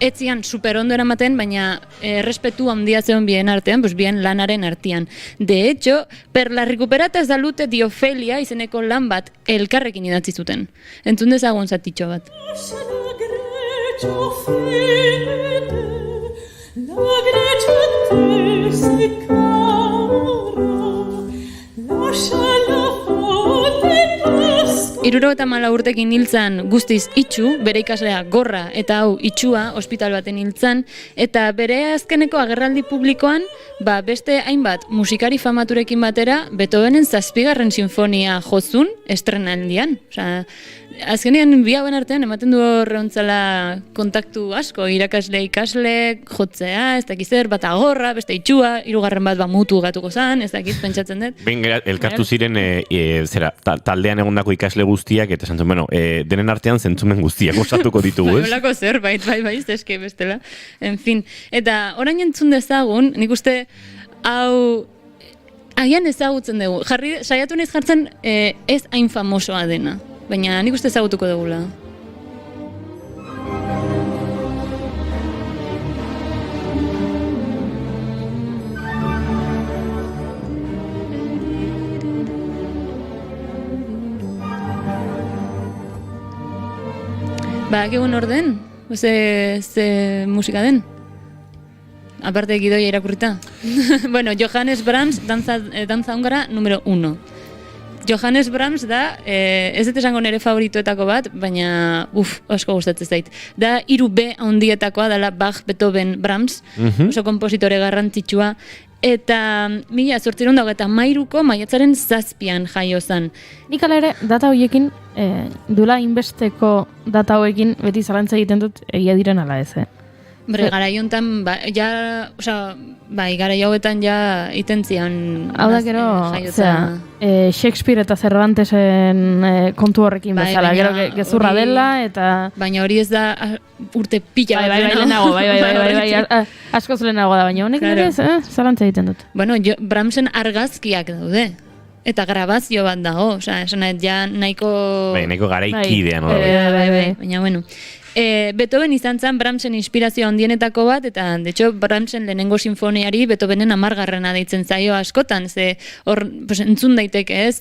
etzian super ondo eramaten, baina errespetu handia zeon bien artean, pues bien lanaren artean. De hecho, per la recuperata salute di Ofelia izeneko lan bat elkarrekin idatzi zuten. Entzun dezagun zatitxo bat. Hirurogeita hamalau urtekin hiltzan guztiz itxu, bere ikaslea Gorra eta hau itxua ospital baten hiltzan, eta bere azkeneko agerraldi publikoan, beste hainbat musikari famaturekin batera, Beethovenen 7. sinfonia jozun estrenaldian. Osea, azkenean bi hauen artean ematen du horreontzala kontaktu asko, irakasle ikasle, jotzea, ez dakiz zer, bat agorra, beste itxua, hirugarren bat mutu gatuko zan, ez dakiz pentsatzen dut. Ben, elkartu ziren taldean egondako ikasle guztiak, eta esan zuen, denen artean zentzumen guztiak osatuko ditugu, ez? Olako zer, bai, eske bestela. En fin, eta orain entzun dezagun, nik uste, hau, agian ezagutzen dugu. Saiatu naiz jartzen ez hain famosoa dena. Baina nik uste ezagutuko dugula. Egun orden? Ze musika den? Aparte gidoia irakurrita. Bueno, Johannes Brahms, danza húngara número 1. Johannes Brahms da, ez dut esango nire favoritoetako bat, baina, asko gustatzen zait. Da 3B handietakoa, dela Bach, Beethoven, Brahms, oso kompositore garrantzitsua, eta 1893ko maiatzaren 7 jaio zen. Nik ala ere, data horiekin, dula inbesteko data horiekin, beti zalantza egiten dut, egia diren ala ez, Gara jontan, gara jauetan ja itentzian hau da gero, Shakespeare eta Cervantesen kontu horrekin bezala, gero gezurra dela, eta... Baina hori ez da urte pila bat lehenago, askoz lehenago da, baina honek nire zalantza egiten dut. Bueno, Brahmsen argazkiak daude. Eta grabazio bat dago, esanet ja nahiko... Nahiko garaikidean, baina bueno... Beethoven izan zen Brahmsen inspirazio handienetako bat, eta, de hecho, Brahmsen lehenengo sinfoniari Beethovenen 10. deitzen zaio askotan, ze hor, entzun daiteke ez,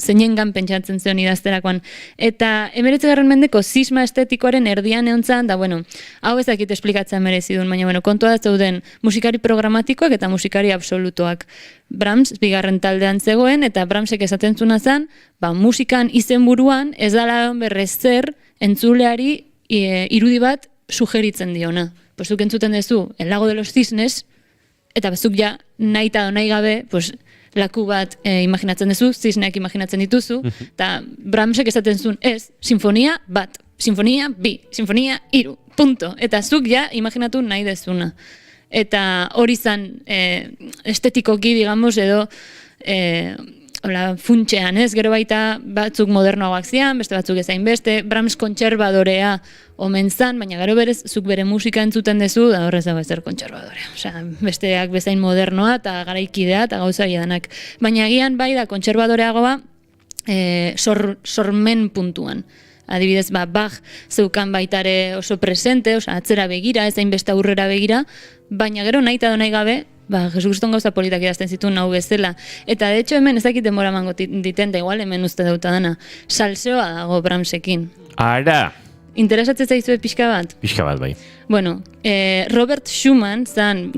zeinengan pentsatzen zion idazterakoan. Eta 19. mendeko zisma estetikoaren erdian egon zan, da, bueno, hau ezakit esplikatzen merezidun, baina, bueno, kontua da zeuden musikari programatikoak eta musikari absolutoak. Brahms, 2. taldean zegoen, eta Brahmsek esaten zuna zen, musikan izenburuan ez dala berrez zer entzuleari irudi bat sugeritzen diona. Zuk entzuten duzu, El lago de los cisnes, eta zuk ja nahi eta nahi gabe, laku bat imaginatzen duzu, zisneak imaginatzen dituzu, eta Brahmsek esaten zuen, ez, sinfonia bat, sinfonia bi, sinfonia 3, punto. Eta zuk ja imaginatu nahi dezuna. Eta hori zan estetikoki, digamos, edo funtxean, ez? Gero baita batzuk modernoagoak zian, beste batzuk ezain beste, Brahms kontserbadorea omen zan, baina gero berez, zuk bere musika entzuten dezu, da horrez dago ezer kontserbadorea. Osea, besteak bezain modernoa eta garaikidea eta gauza danak. Baina agian bai da kontserbadoreagoa sormen puntuan. Adibidez, Bach zeukan baitare oso presente, atzera begira, ezain beste aurrera begira, baina gero nahi eta nahi gabe, Jesucriston gauza politak idazten zituen hau bezala. Eta de hecho hemen ez dakit denbora mango diten, da igual hemen uste dauta dana. Salseoa dago Brahmsekin. Ara! Interesatzen zaizue pixka bat? Pixka bat, bai. Bueno, Robert Schumann zan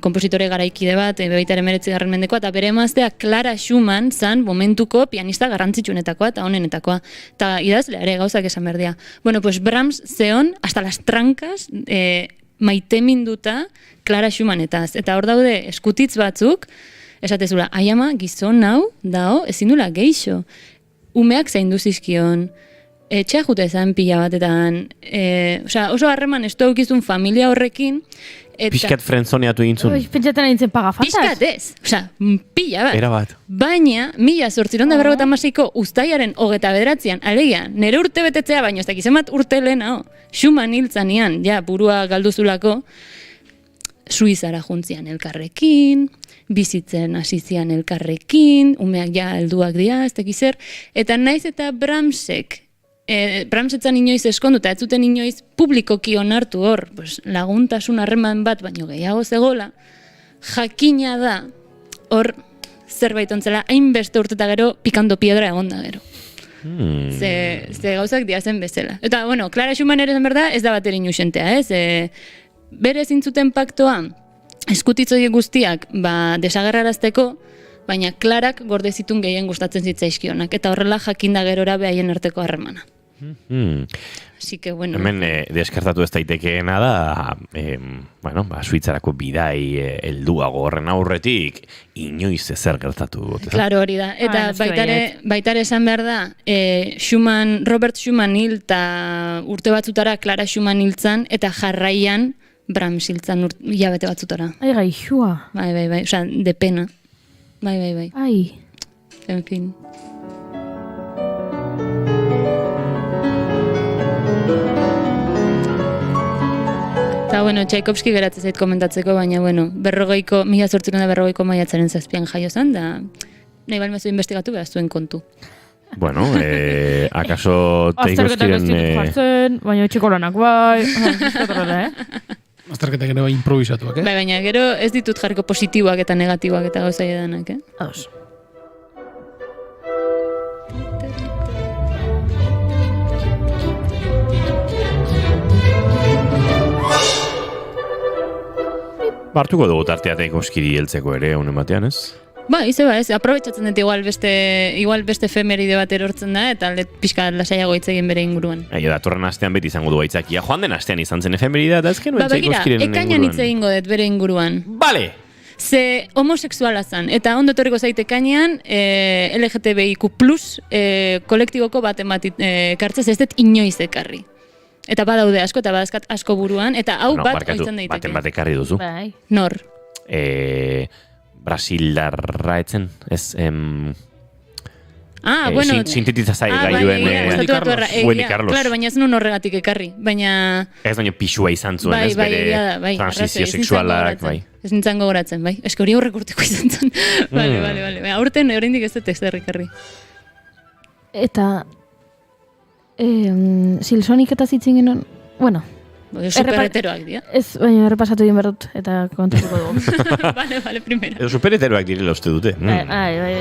kompositore garaikide bat, baita 19. mendekoa, eta bere emaztea Clara Schumann zan momentuko pianista garrantzitsuenetakoa eta honenetakoa. Eta idazlea ere gauzak esan berdia. Bueno, pues Brahms zeon, hasta las trancas, maiteminduta Clara Schumannetaz. Eta hor daude eskutitz batzuk, esatezula, aiama gizon hau, dao, ezin dula geixo. Umeak zaindu zizkion, etxea jute ezan pila batetan, oso harreman esto eukizun familia horrekin. Piskat frentzoneatu egintzun. Pentsatzen egin zen pagafantas. Piskat ez, pila bat. Era bat. Baina, 1856ko uztailaren 29an, alegia, nire urte betetzea, baino ez dakizen bat urte lehena, Schumann hiltzanean, ja, burua galduzulako, Suizara juntzian elkarrekin, bizitzen hasizian elkarrekin, umeak ja helduak dira, ez dakizer, eta naiz eta Brahmsek Bramsetzan inoiz eskondu, eta ez zuten inoiz publikoki onartu hor, pues, laguntasun harreman bat, baino gehiago zegola, jakina da, hor zerbait ontzela, hainbeste urteta gero, pikando piedra egonda gero. Ze gauzak diazen bezala. Eta, bueno, Clara Schumann ere zen berda, ez da bateri inusentea, ez? Bere zintzuten paktoa, eskutitzoi guztiak, desagerrarazteko, baina Klarak gorde zitun gehien gustatzen zitzaizkionak, eta horrela jakinda gerora behaien arteko harremana. Así que, bueno. Hemen deskartatu ez daitekeena da, Suitzarako bidai helduago horren aurretik, inoiz ezer gertatu. Claro, hori da. Eta baitare esan behar da, Robert Schumann hil eta urte batzutara Clara Schumann hiltzan, eta jarraian Brahms hiltzan hilabete batzutara. Ai, gaixua. Bai, osea, de pena. Bai. Ai. En fin. Eta, bueno, Tchaikovsky geratzen zait komentatzeko, baina, bueno, 1840 maiatzaren 7 jaio zen, da nahi balmezu investigatu behar zuen kontu. Bueno, akaso Tchaikovskyren... Azterketak ez ditut jartzen, baina etxeko lanak bai, Azterketak ere bai improvisatuak, Bai, baina gero ez ditut jarriko positiboak eta negatiboak eta gauza edanak, Ados. Bartuko dugu tartea Tchaikovskyri heltzeko ere, honen batean, ez? Ez, aprobetsatzen dut igual beste efemeride bat erortzen da, eta pixka lasaiago hitz egin bere inguruan. Datorren astean beti izango du aitzakia. Joan den astean izan zen efemerida, eta ezken nuen Tchaikovskyren inguruan. Ekainan hitz egingo dut bere inguruan. Bale! Ze homosexuala zan, eta ondo etorriko zaite ekainean LGTBIQ+, kolektiboko bat ekartzez ez dut inoiz ekarri. Eta badaude asko, eta badazkat asko buruan, eta hau bat oizan daiteke. Baten bat ekarri duzu. Bai. Nor? Brasildarra etzen, ez... bueno... Sintetizazai gailuen... Wendy Carlos. Claro, baina ez nun horregatik ekarri, baina... Ez baina pixua izan zuen, ez bere transizio sexualak, bai. Ez nintzen gogoratzen, bai. Ez hori aurrek urteko izan zen. Bale. Aurten oraindik ez dut ez derrikarri. Eta... Silsonik eta zitzen genuen... Bueno... Superheteroak dira. Ez, baina errepasatu egin behar dut, eta kontatuko dugu. Vale, primero. Edo superheteroak direla uste dute. Bai.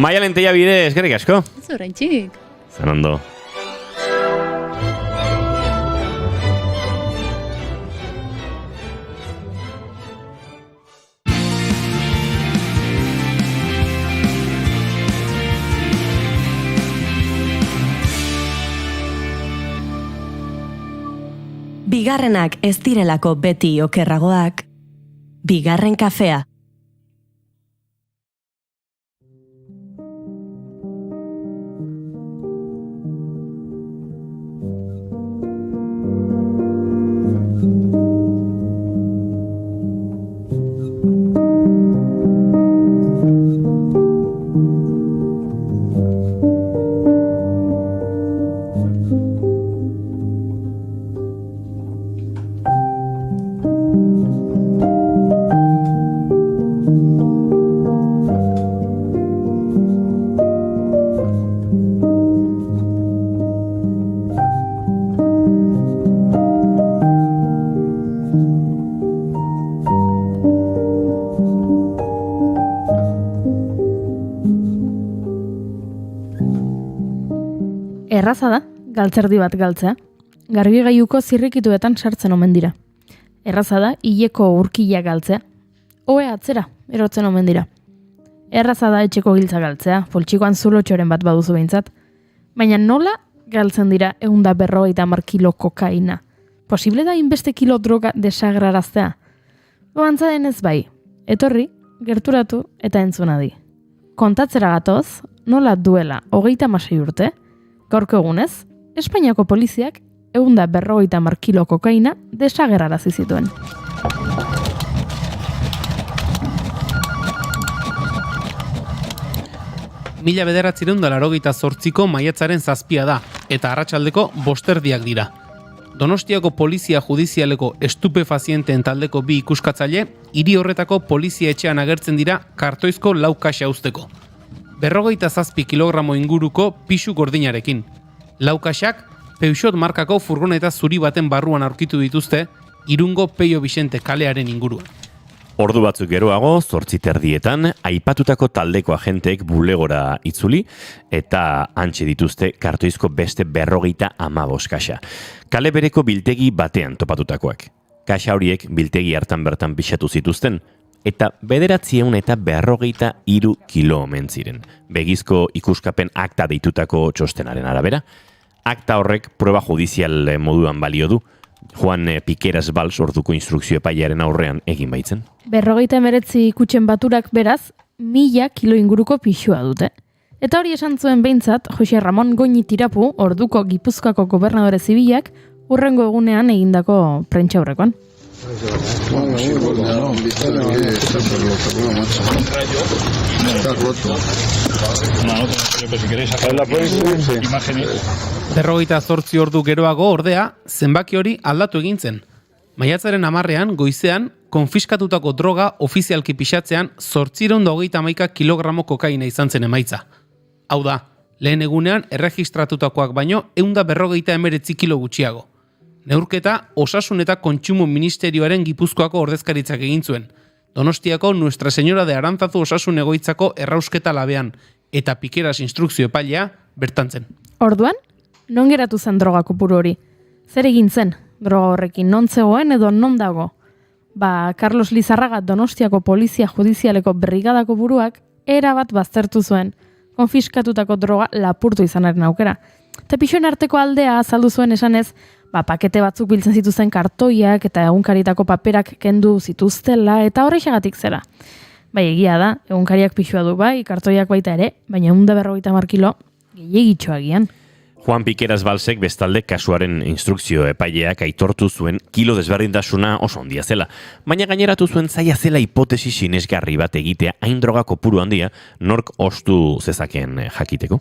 Maia Lenteia bide, eskerrik asko. Ez orain txik. Zan ondo. Bigarrenak ez direlako beti okerragoak, bigarren kafea. Erraza da, galtzerdi bat galtzea. Garbigailuko zirrikituetan sartzen omen dira. Erraza da, hileko urkila galtzea. Oe atzera, erotzen omen dira. Erraza da, etxeko giltza galtzea, poltsikoan zulotxoren bat baduzu behintzat. Baina nola galtzen dira 150 kilo kokaina? Posible da inbeste kilo droga desagraraztea? Antza denez bai, etorri, gerturatu eta entzunadi. Kontatzera gatoz, nola duela 36 urte, gaurko egunez, Espainiako poliziak 150 kilo kokaina desagerrarazi zituen. Mila 1988ko maiatzaren 7 da, eta arratsaldeko 5:00 dira. Donostiako polizia judizialeko estupefazienteen taldeko 2 ikuskatzaile, hiri horretako polizia etxean agertzen dira kartoizko 4 kaxa uzteko. 47 kilogramo inguruko pisu gordinarekin. Laukaxak Peugeot markako furgoneta zuri baten barruan aurkitu dituzte Irungo Peio Vicente kalearen inguruan. Ordu batzuk geroago, 8:30, aipatutako taldeko agenteek bulegora itzuli eta hantxe dituzte kartoizko beste 55 kaxa. Kale bereko biltegi batean topatutakoak. Kaxa horiek biltegi hartan bertan pixatu zituzten, eta 953 kilo omen ziren. Begizko ikuskapen akta deitutako txostenaren arabera. Akta horrek proba judizial moduan balio du, Juan Piqueras Valls orduko instrukzio epailearen aurrean egin baitzen. 59 kutxen baturak beraz, 1000 kilo inguruko pixua dute. Eta hori esan zuen behintzat, Jose Ramon Goñi Tirapu, orduko Gipuzkoako gobernadore zibilak, urrengo egunean egindako prentxaurrekoan. Berrogeita 8 ordu geroago ordea, zenbaki hori aldatu egin zen. Maiatzaren 10ean goizean, konfiskatutako droga ofizialki pixatzean 831 kilogramo kokaina izan zen emaitza. Hau da, lehen egunean erregistratutakoak baino 159 kilo gutxiago. Neurketa Osasun eta Kontsumo Ministerioaren Gipuzkoako ordezkaritzak egin zuen. Donostiako Nuestra Señora de Arantzazu Osasun Egoitzako errausketa labean eta Piqueras instrukzio epailea bertantzen. Orduan, non geratu zen droga kopuru hori? Zer egin zen droga horrekin, non zegoen edo non dago? Carlos Lizarraga Donostiako Polizia Judizialeko brigadako buruak erabat baztertu zuen konfiskatutako droga lapurtu izanaren aukera. Eta pixoen arteko aldea azaldu zuen esanez, pakete batzuk biltzen zituzten kartoiak eta egunkaritako paperak kendu zituztela eta horrexegatik zera. Egia da, egunkariak pixua du kartoiak baita ere, baina 150 kilo gehiagitxoa agian. Juan Piqueras Valsek bestalde kasuaren instrukzio epaileak aitortu zuen kilo desberdintasuna oso handia zela, baina gaineratu zuen zaila zela hipotesi sinesgarri bat egitea hain droga kopuru handia nork ostu zezakeen jakiteko.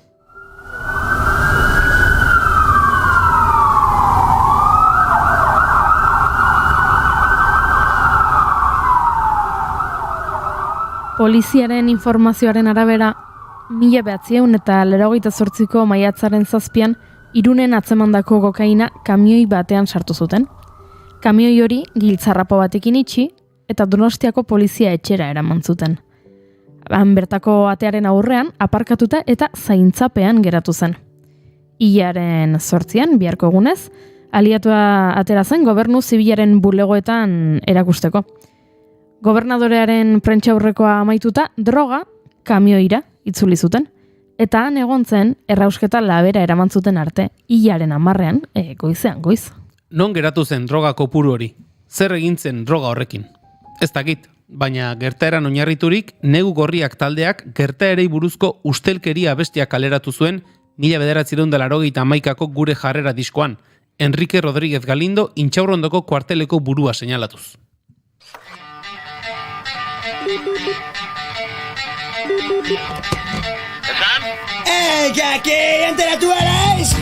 Poliziaren informazioaren arabera, 1988ko maiatzaren 7 Irunen atzemandako kokaina kamioi batean sartu zuten. Kamioi hori giltzarrapo batekin itxi eta Donostiako polizia etxera eraman zuten. Bertako atearen aurrean aparkatuta eta zaintzapean geratu zen. Hilaren 8 biharko egunez, aliatua atera zen gobernu zibilaren bulegoetan erakusteko. Gobernadorearen prentxaurrekoa amaituta droga kamioira itzuli zuten. Eta han egon zen errausketa labera eraman zuten arte, hilaren 10ean, goizean goiz. Non geratu zen droga kopuru hori? Zer egin zen droga horrekin? Ez dakit, baina gertaeran oinarriturik Negu Gorriak taldeak gertaerei buruzko ustelkeria bestia kaleratu zuen 1981ko Gure Jarrera diskoan, Enrique Rodríguez Galindo Intxaurrondoko kuarteleko burua señalatuz. Que aquí enteratu eres!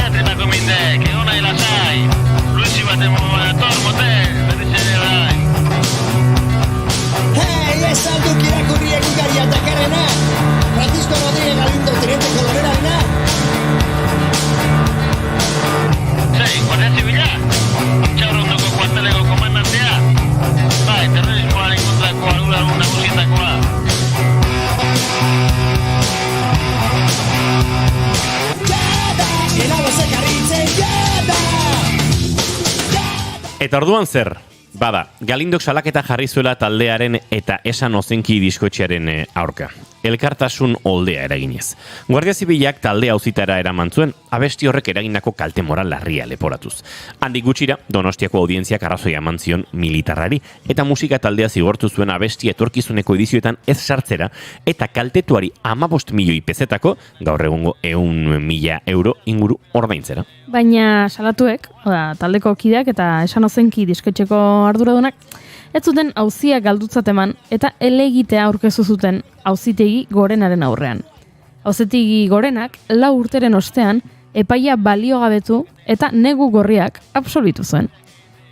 Etretako mindek, egon nahi lasai, Luisi baten motor motel, betitzen bai. Hey, ez alduk irakurri egunkaria dakarrena, Francisco Rodríguez Galindo teniente kolorerarena. Sei, Guardia Zibila, Intxaurrondoko kuarteleko komandantea, terrorismoaren kontrako arduradun nagusietakoa. Eta orduan zer? Bada, Galindok salaketa jarri zuela taldearen eta esan ozenki diskotxearen aurka. Elkartasun oldea eraginez. Guardia Zibilak talde auzitara eraman zuen, abesti horrek eragindako kalte moral larria leporatuz. Handik gutxira, Donostiako audientziak arrazoia eman zion militarrari, eta musika taldea zigortu zuen abesti etorkizuneko edizioetan ez sartzera, eta kaltetuari 15 milioi pezetako, gaur egungo 100.000 euro inguru ordaintzera. Baina salatuek, taldeko kideak eta esan ozenki diskotxeko arduradunak, ez zuten auzia galdutzat eman eta elegitea aurkezu zuten auzitegi Gorenaren aurrean. Auzitegi Gorenak 4 urteren ostean epaia baliogabetu eta negu gorriak absolbitu zuen.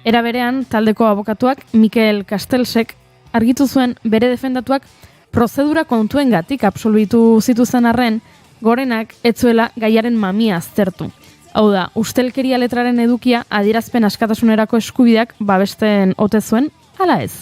Era berean, taldeko abokatuak Mikel Castelsek argitu zuen bere defendatuak prozedura kontuengatik absolbitu zituzten arren, Gorenak ez zuela gaiaren mamia aztertu. Hau da, ustelkeria letraren edukia adierazpen askatasunerako eskubideak babesten ote zuen, ala ez.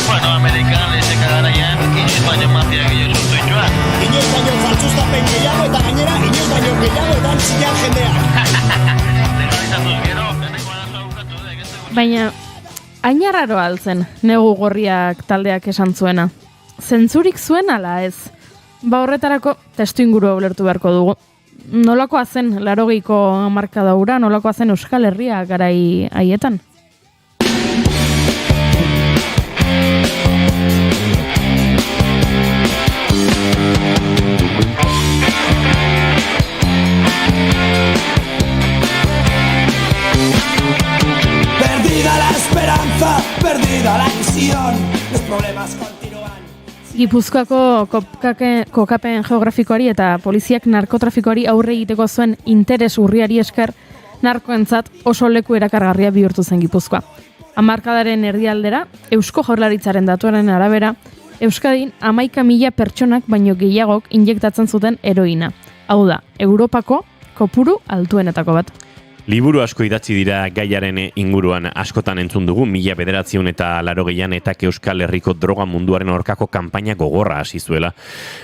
Bueno, amerikan lezeka garaian, inoiz baino mafia gehiago sortu dituan. Inoiz baino faltsustapen gehiago eta gainera inoiz baino gehiago edan zinak jendeak. Legalizatuz gero, Baina, hain arraro altzen, negu gorriak taldeak esan zuena. Zentzurik zuen ala ez? Ba horretarako testu ingurua ulertu beharko dugu. Nolakoa zen 80ko hamarkada hura, nolakoa zen Euskal Herria garai haietan? Perdida la esperanza, perdida la ilusión, los problemas continúan. Gipuzkoako kokapen geografikoari eta poliziak narkotrafikoari aurre egiteko zuen interes urriari esker, narkoentzat oso leku erakargarria bihurtu zen Gipuzkoa. Hamarkadaren erdialdera, Eusko Jaurlaritzaren datuaren arabera, Euskadin 11.000 pertsonak baino gehiagok injektatzen zuten heroina. Hau da, Europako kopuru altuenetako bat. Liburu asko idatzi dira gaiaren inguruan askotan entzun dugu 1980 eta Euskal Herriko droga munduaren aurkako kanpaina gogorra hasi zuela.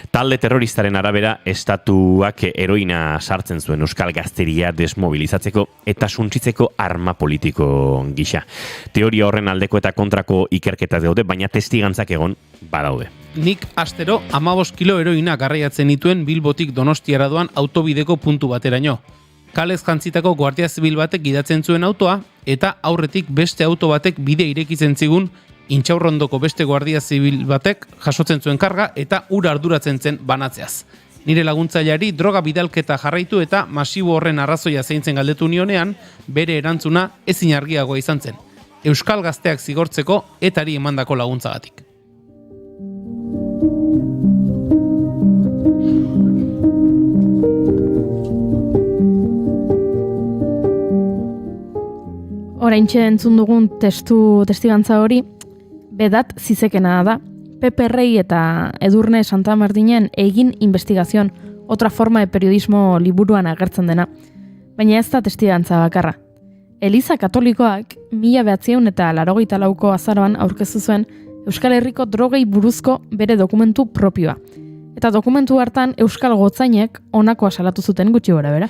Talde terroristaren arabera estatuak heroina sartzen zuen euskal gazteria desmobilizatzeko eta suntsitzeko arma politiko gisa. Teoria horren aldeko eta kontrako ikerketa daude, baina testigantzak egon badaude. Nik astero 15 kilo heroina garraiatzen nituen Bilbotik Donostiara doan autobideko puntu bateraino. Kalez jantzitako Guardia Zibil batek gidatzen zuen autoa, eta aurretik beste auto batek bide irekitzen zigun Intxaurrondoko beste Guardia Zibil batek jasotzen zuen karga eta ura arduratzen zen banatzeaz. Nire laguntzaileari droga bidalketa jarraitu eta masibo horren arrazoia zeintzen galdetu nionean, bere erantzuna ezin argiagoa izan zen. Euskal gazteak zigortzeko etari emandako laguntzagatik. Oraintxe entzun dugun testigantza hori, Bedat Zizekena da. Pepe Rey eta Edurne Santamardinen egin investigazion, otra forma de periodismo liburuan agertzen dena. Baina ez da testigantza bakarra. Eliza Katolikoak 1984ko azaroan aurkeztu zuen Euskal Herriko drogei buruzko bere dokumentu propioa. Eta dokumentu hartan Euskal Gotzainek honakoa salatu zuten gutxi gora bera.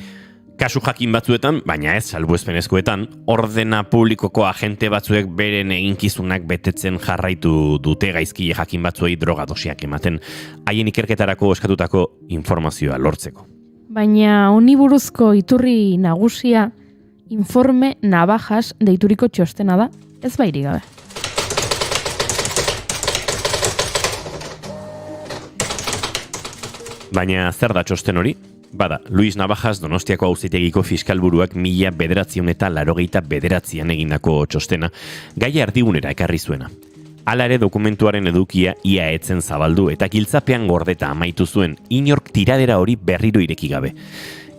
Kasu jakin batzuetan, baina ez salbuespenezkoetan, ordena publikoko agente batzuek beren eginkizunak betetzen jarraitu dute gaizkile jakin batzuei droga dosiak ematen, haien ikerketarako eskatutako informazioa lortzeko. Baina honi buruzko iturri nagusia Informe Navajas deituriko txostena da, ez bairik gabe. Baina zer da txosten hori? Bada, Luis Navajas Donostiako auzitegiko fiskalburuak 1989an egindako txostena, gaia erdigunera ekarri zuena. Hala ere dokumentuaren edukia ia etzen zabaldu eta giltzapean gordeta amaitu zuen, inork tiradera hori berriro ireki gabe.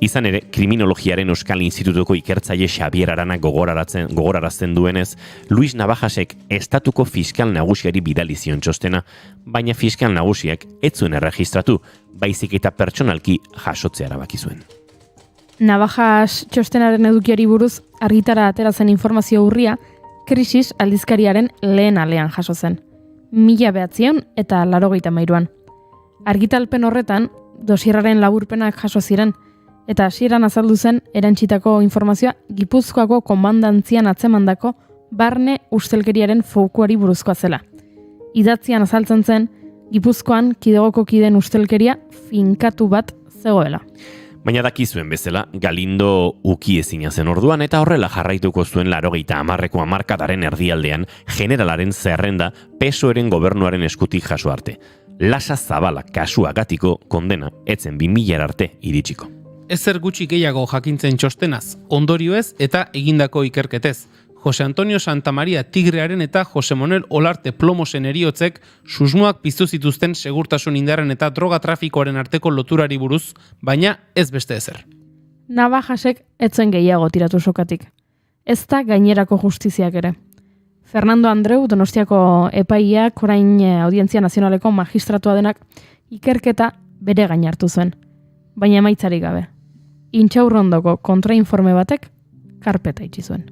Izan ere, Kriminologiaren Euskal Institutuko ikertzaile Xabier Arana gogorarazten duenez, Luis Navajasek estatuko fiskal nagusiari bidali zion txostena, baina fiskal nagusiak ez zuen erregistratu, baizik eta pertsonalki jasotzea erabaki zuen. Navajas txostenaren edukiari buruz argitara atera zen informazio urria, Krisis aldizkariaren lehen alean jaso zen. 1983an. Argitalpen horretan, dosierraren laburpenak jaso ziren, eta hasieran azaldu zen erantsitako informazioa Gipuzkoako komandantzian atzemandako barne ustelkeriaren fokuari buruzkoa zela. Idatzian azaltzen zen, Gipuzkoan kidegoko kideen ustelkeria finkatu bat zegoela. Baina dakizuen bezala, Galindo ukiezina zen orduan eta horrela jarraituko zuen 80ko hamarkadaren erdialdean generalaren zerrenda PSOEren gobernuaren eskutik jaso arte. Lasa Zabala kasuagatiko kondena etzen 2000 arte iritsiko. Ezer gutxi gehiago jakintzen txostenaz, ondorioez eta egindako ikerketez. Jose Antonio Santamaria Tigrearen eta Jose Manuel Olarte Plomosen heriotzek susmoak piztu zituzten segurtasun indarren eta droga trafikoaren arteko loturari buruz, baina ez beste ezer. Navajasek etzen gehiago tiratu sokatik. Ez da gainerako justiziak ere. Fernando Andreu Donostiako epaileak orain Audientzia Nazionaleko magistratua denak ikerketa bere gain hartu zuen, baina emaitzarik gabe. Intxaurrondoko kontrainforme batek karpeta itxi zuen.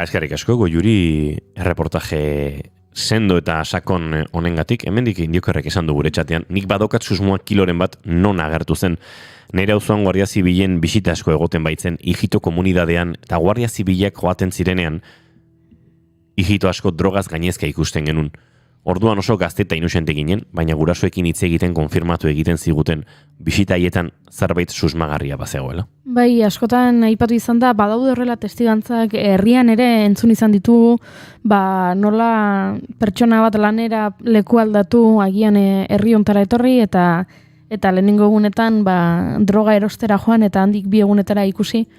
Eskerrik asko, Goiuri erreportaje sendo eta sakon honengatik, hemendik Indiokerrek esan du gure txatean, nik badokat susmoak kiloren bat non agertu zen. Nire auzoan Guardia Zibilen bisita asko egoten baitzen, hijito komunidadean, eta Guardia Zibilak joaten zirenean, hijito asko drogaz gainezka ikusten genuen. Orduan oso gazte eta inusente ginen, baina gurasoekin hitz egiten konfirmatu egiten ziguten bisita haietan zerbait susmagarria bazegoela. Bai, askotan aipatu izan da, badaude horrela testigantzak herrian ere entzun izan ditugu, nola pertsona bat lanera leku aldatu agian herri hontara etorri eta lehenengo egunetan droga erostera joan eta handik 2 egunetara ikusi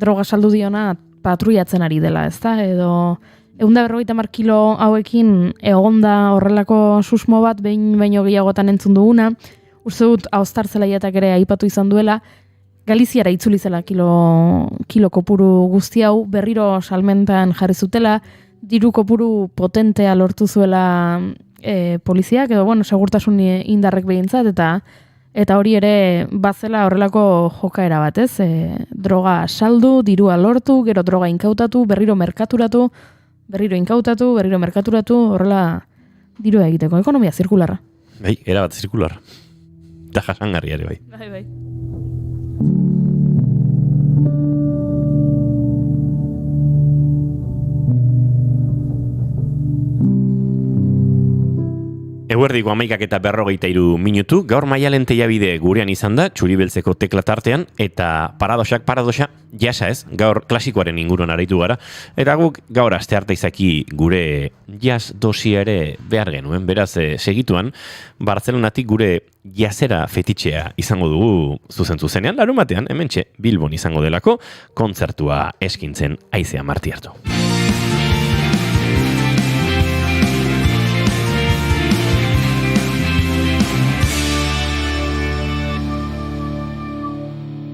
droga saldu diona patruiatzen ari dela, ezta? Edo 150 kilo hauekin egonda horrelako susmo bat behin baino gehiagotan entzun duguna. Uste dut Aostar Zelaiatak ere aipatu izan duela, Galiziara itzuli zela kilo kopuru guzti hau berriro salmentan jarri zutela, diru kopuru potentea lortu zuela poliziak, edo segurtasun indarrek behintzat, eta hori ere bazela horrelako jokaera bat, ez? Droga saldu, dirua lortu, gero droga inkautatu, berriro merkaturatu, berriro merkaturatu, horrela dirua egiteko, ekonomia zirkularra. Bai, erabat zirkular. Eta jasangarria ere, bai. Bai. Eguerdiko 11:43 minutu, gaur Maialen Teiabide gurean izan da, Txuribeltzeko tekla tartean, eta paradoxa, jasa ez, gaur klasikoaren inguruan aritu gara, eta guk gaur aste arte izaki gure jazz dosia ere behar genuen, beraz segituan, Bartzelonatik gure jazera fetitxea izango dugu zuzenean, larumatean, hementxe Bilbon izango delako, kontzertua eskintzen Aizea Martiartu.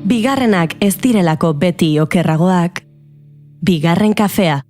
Bigarrenak ez direlako beti okerragoak, bigarren kafea.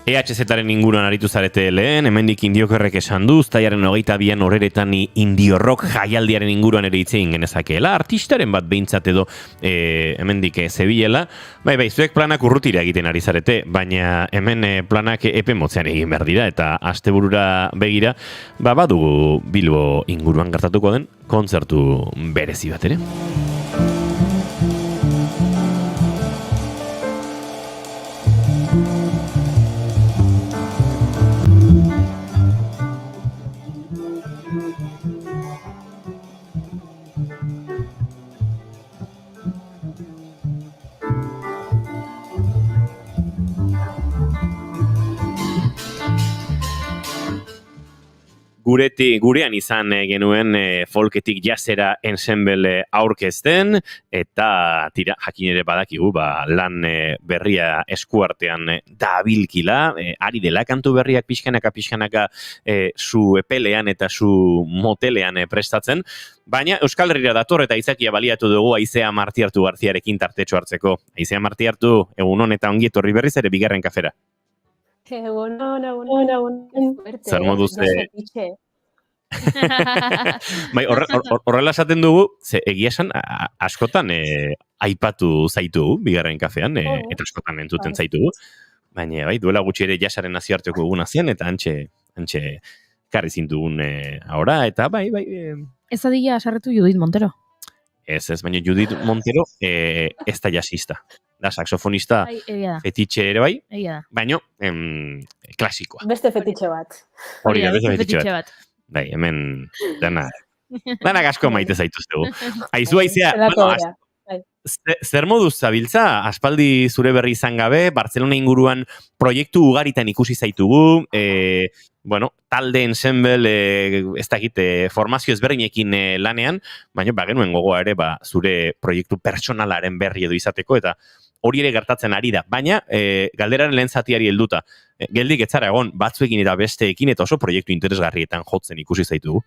EHZ-aren inguruan aritu zarete lehen, hemendik Indiokerrek esan du, uztailaren 22an horeretan Indiorok jaialdiaren inguruan ere hitz egin genezakeela, artistaren bat behintzat edo hemendik zebilela, bai, zuek planak urrutira egiten ari zarete, baina hemen planak epe motzean egin behar dira, eta asteburura begira, badugu Bilbo inguruan gertatuko den kontzertu berezi bat ere. Gurean izan genuen folketik jazera ensemble aurkezten, eta jakin ere badakigu, lan berria eskuartean dabilkila, ari dela kantu berriak pixkanaka zu epelean eta zu motelean prestatzen, baina Euskal Herrira dator eta izakia baliatu dugu Aizea Martiartu Garziarekin tartetxo hartzeko. Aizea Martiartu, egun hon eta ongi etorri berriz ere bigarren kafera. Egun. Zer moduz, bai, horrela esaten dugu, ze egia esan, askotan aipatu zaitugu, bigarren kafean, eta askotan entzuten zaitugu, baina bai, duela gutxi ere jasaren nazioarteko eguna zen, eta antxe karri zintugun ahora, eta bai. Ez adila asarretu Judith Montero. Ez, baina Judith Montero ez da jasista. Da, saxofonista fetitxe ere bai, baina klasikoa. Beste fetitxe bat. Hori da, beste fetitxe bat. Bai, hemen danak asko maite zaituztegu. Aizu aizea, zer moduz zabiltza, aspaldi zure berri izan gabe, Barcelona inguruan proiektu ugaritan ikusi zaitugu, talde ensemble, ez dakit, formazio ezberdinekin lanean, baina genuen gogoa ere zure proiektu pertsonalaren berri edo izateko, eta hori ere gertatzen ari da. Baina, galderaren lehen zatiari helduta, geldik ez zara egon batzuekin eta besteekin, eta oso proiektu interesgarrietan jotzen ikusi zaitugu.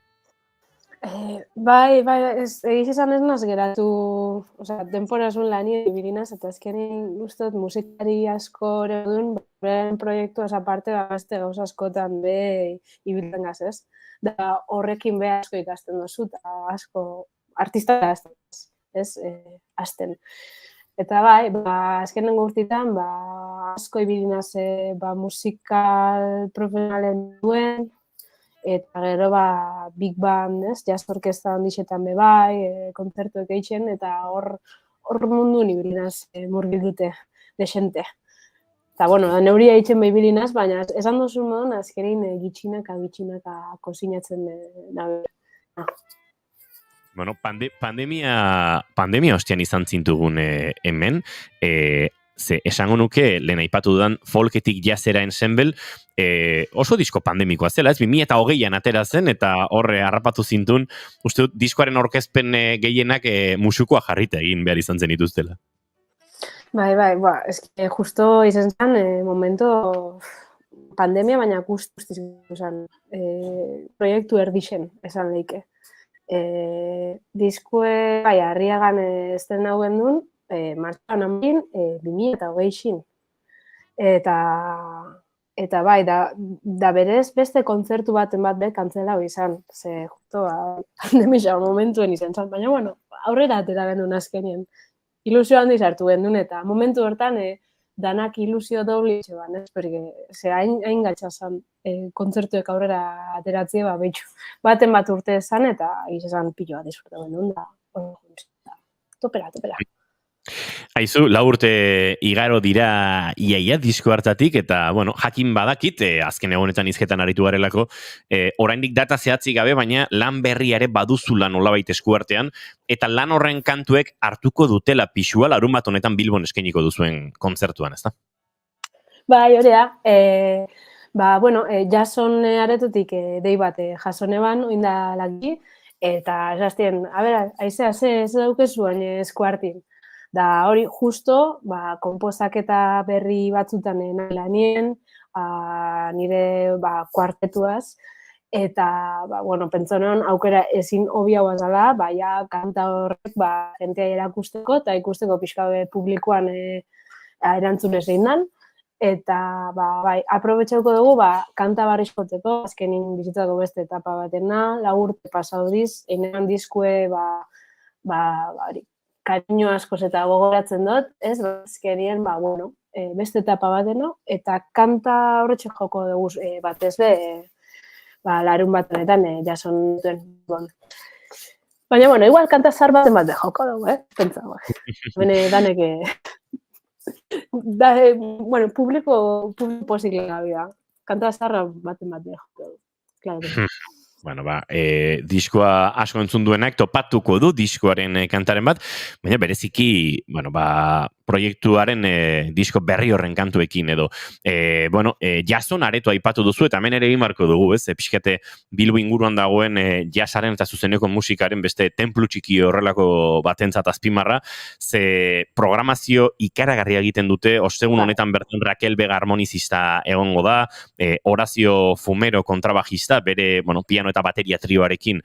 Bai, egiz esan ez naz geratu, denporazun lanien ibirinaz, eta azkenin guztot musikari asko duen, beren proiektu aparte beste gauz askotan be ibiltzen gaz, ez? Da horrekin be asko ikasten dozu, eta asko artista ez, azten. Eta bai, azkenen gurtitan, asko ibirinaz musikal profesionalen duen, eta gero big band, ez, jazz orkesta handixetan be bai, kontzertuek eitzen, eta hor mundu ibirinaz murgildute, desente. Eta, neuria eitzen behibirinaz, baina esan duzun modun, azkerin gitxinaka kozinatzen nabe. Pandemia ostian izan zintugun hemen, ze esango nuke, lehen aipatu dudan, folketik jazera ensemble, oso disko pandemikoa zela, ez 2020an atera zen, eta horre harrapatu zintun, uste dut, diskoaren aurkezpen gehienak musukoa jarrita egin behar izan zen ituztela. Bai, eske justo izan zen, momento pandemia, baina guztiz izan, proiektu erdixen, esan leike. Diskue, Arriagan esten nauen duen, martxan hamin, 2020xin. Eta bai, da berez beste kontzertu baten bat kantzela izan. Ze, justo, pandemia momentuen izan zen, baina, aurrera atera gendun azkenien. Ilusio handi sartu gendun, eta momentu hortan, danak ilusio doblitxe ban, ez? Porque, hain gatxazan kontzertuek aurrera ateratzea, behitxu. Baten bat urte esan, eta izan piloa disfruta gendun, topera. Aizu, 4 urte igaro dira iaia disko hartatik, eta, jakin badakit, azken egonetan izketan aritu garelako, oraindik data zehatzik gabe, baina lan berriare baduzula nolabait eskuartean, eta lan horren kantuek hartuko dutela pixua larun bat honetan Bilbon eskainiko duzuen kontzertuan, ezta? Bai, horea, jason aretotik dei bat jasoneban, oinda laki, eta esaztien, aizea, ez daukezuan eskuartin. Da hori justo, konposaketa berri batzutan lanien, nire kuartetuaz, eta, pentsonean aukera ezin obiagoa zala, kanta horrek jentea erakusteko, eta ikusteko pixka publikoan erantzun zein dan, eta, aprobetxauko dugu, kanta barrizkoteko, azkenin bizitzako beste etapa batena, 4 urte pasaudiz, enean diskue, kariño askoz eta gogoratzen dut, ez, azkenien, beste etapa bateno, eta kanta horretxe joko dugu batez be, larun bat honetan jason duten. Baina, igual kanta zar baten bat joko dugu, pentsa, bene danek, publiko posik labia, kanta zarra baten bat joko dugu, klaro. Diskoa asko entzun duenak topatuko du diskoaren kantaren bat, baina bereziki, proiektuaren disko berri horren kantuekin edo. Jason areto aipatu duzu, eta hemen ere egin marko dugu, ez? Pixkate Bilbo inguruan dagoen jasaren eta zuzeneko musikaren beste tenplu txiki horrelako batentzat azpimarra, ze programazio ikaragarria egiten dute, ostegun honetan bertan Raquel Vega harmonizista egongo da, Horacio Fumero kontrabajista, bere piano eta bateria trioarekin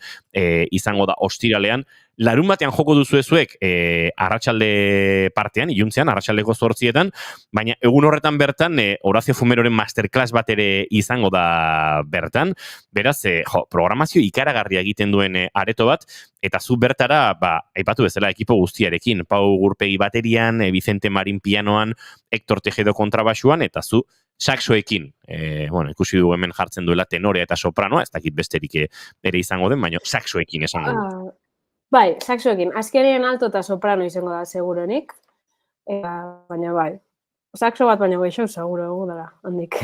izango da ostiralean, larun batean joko duzu ezuek arratsalde partean, iluntzean, arratsaldeko 8etan, baina egun horretan bertan Horacio Fumeroren masterclass bat ere izango da bertan, beraz, programazio ikaragarria egiten duen areto bat, eta zu bertara, aipatu bezala ekipo guztiarekin, Pau Gurpegi baterian, Vicente Marin pianoan, Hector Tejedo kontrabaxuan, eta zu saxoekin, ikusi dugu hemen jartzen duela tenorea eta sopranoa, ez dakit besterik ere izango den, baina saxoekin esango du. Bai, saxoekin. Azkenean alto eta soprano izango da seguronik, baina bai, saxo bat baina goixo seguro egu dara, handik.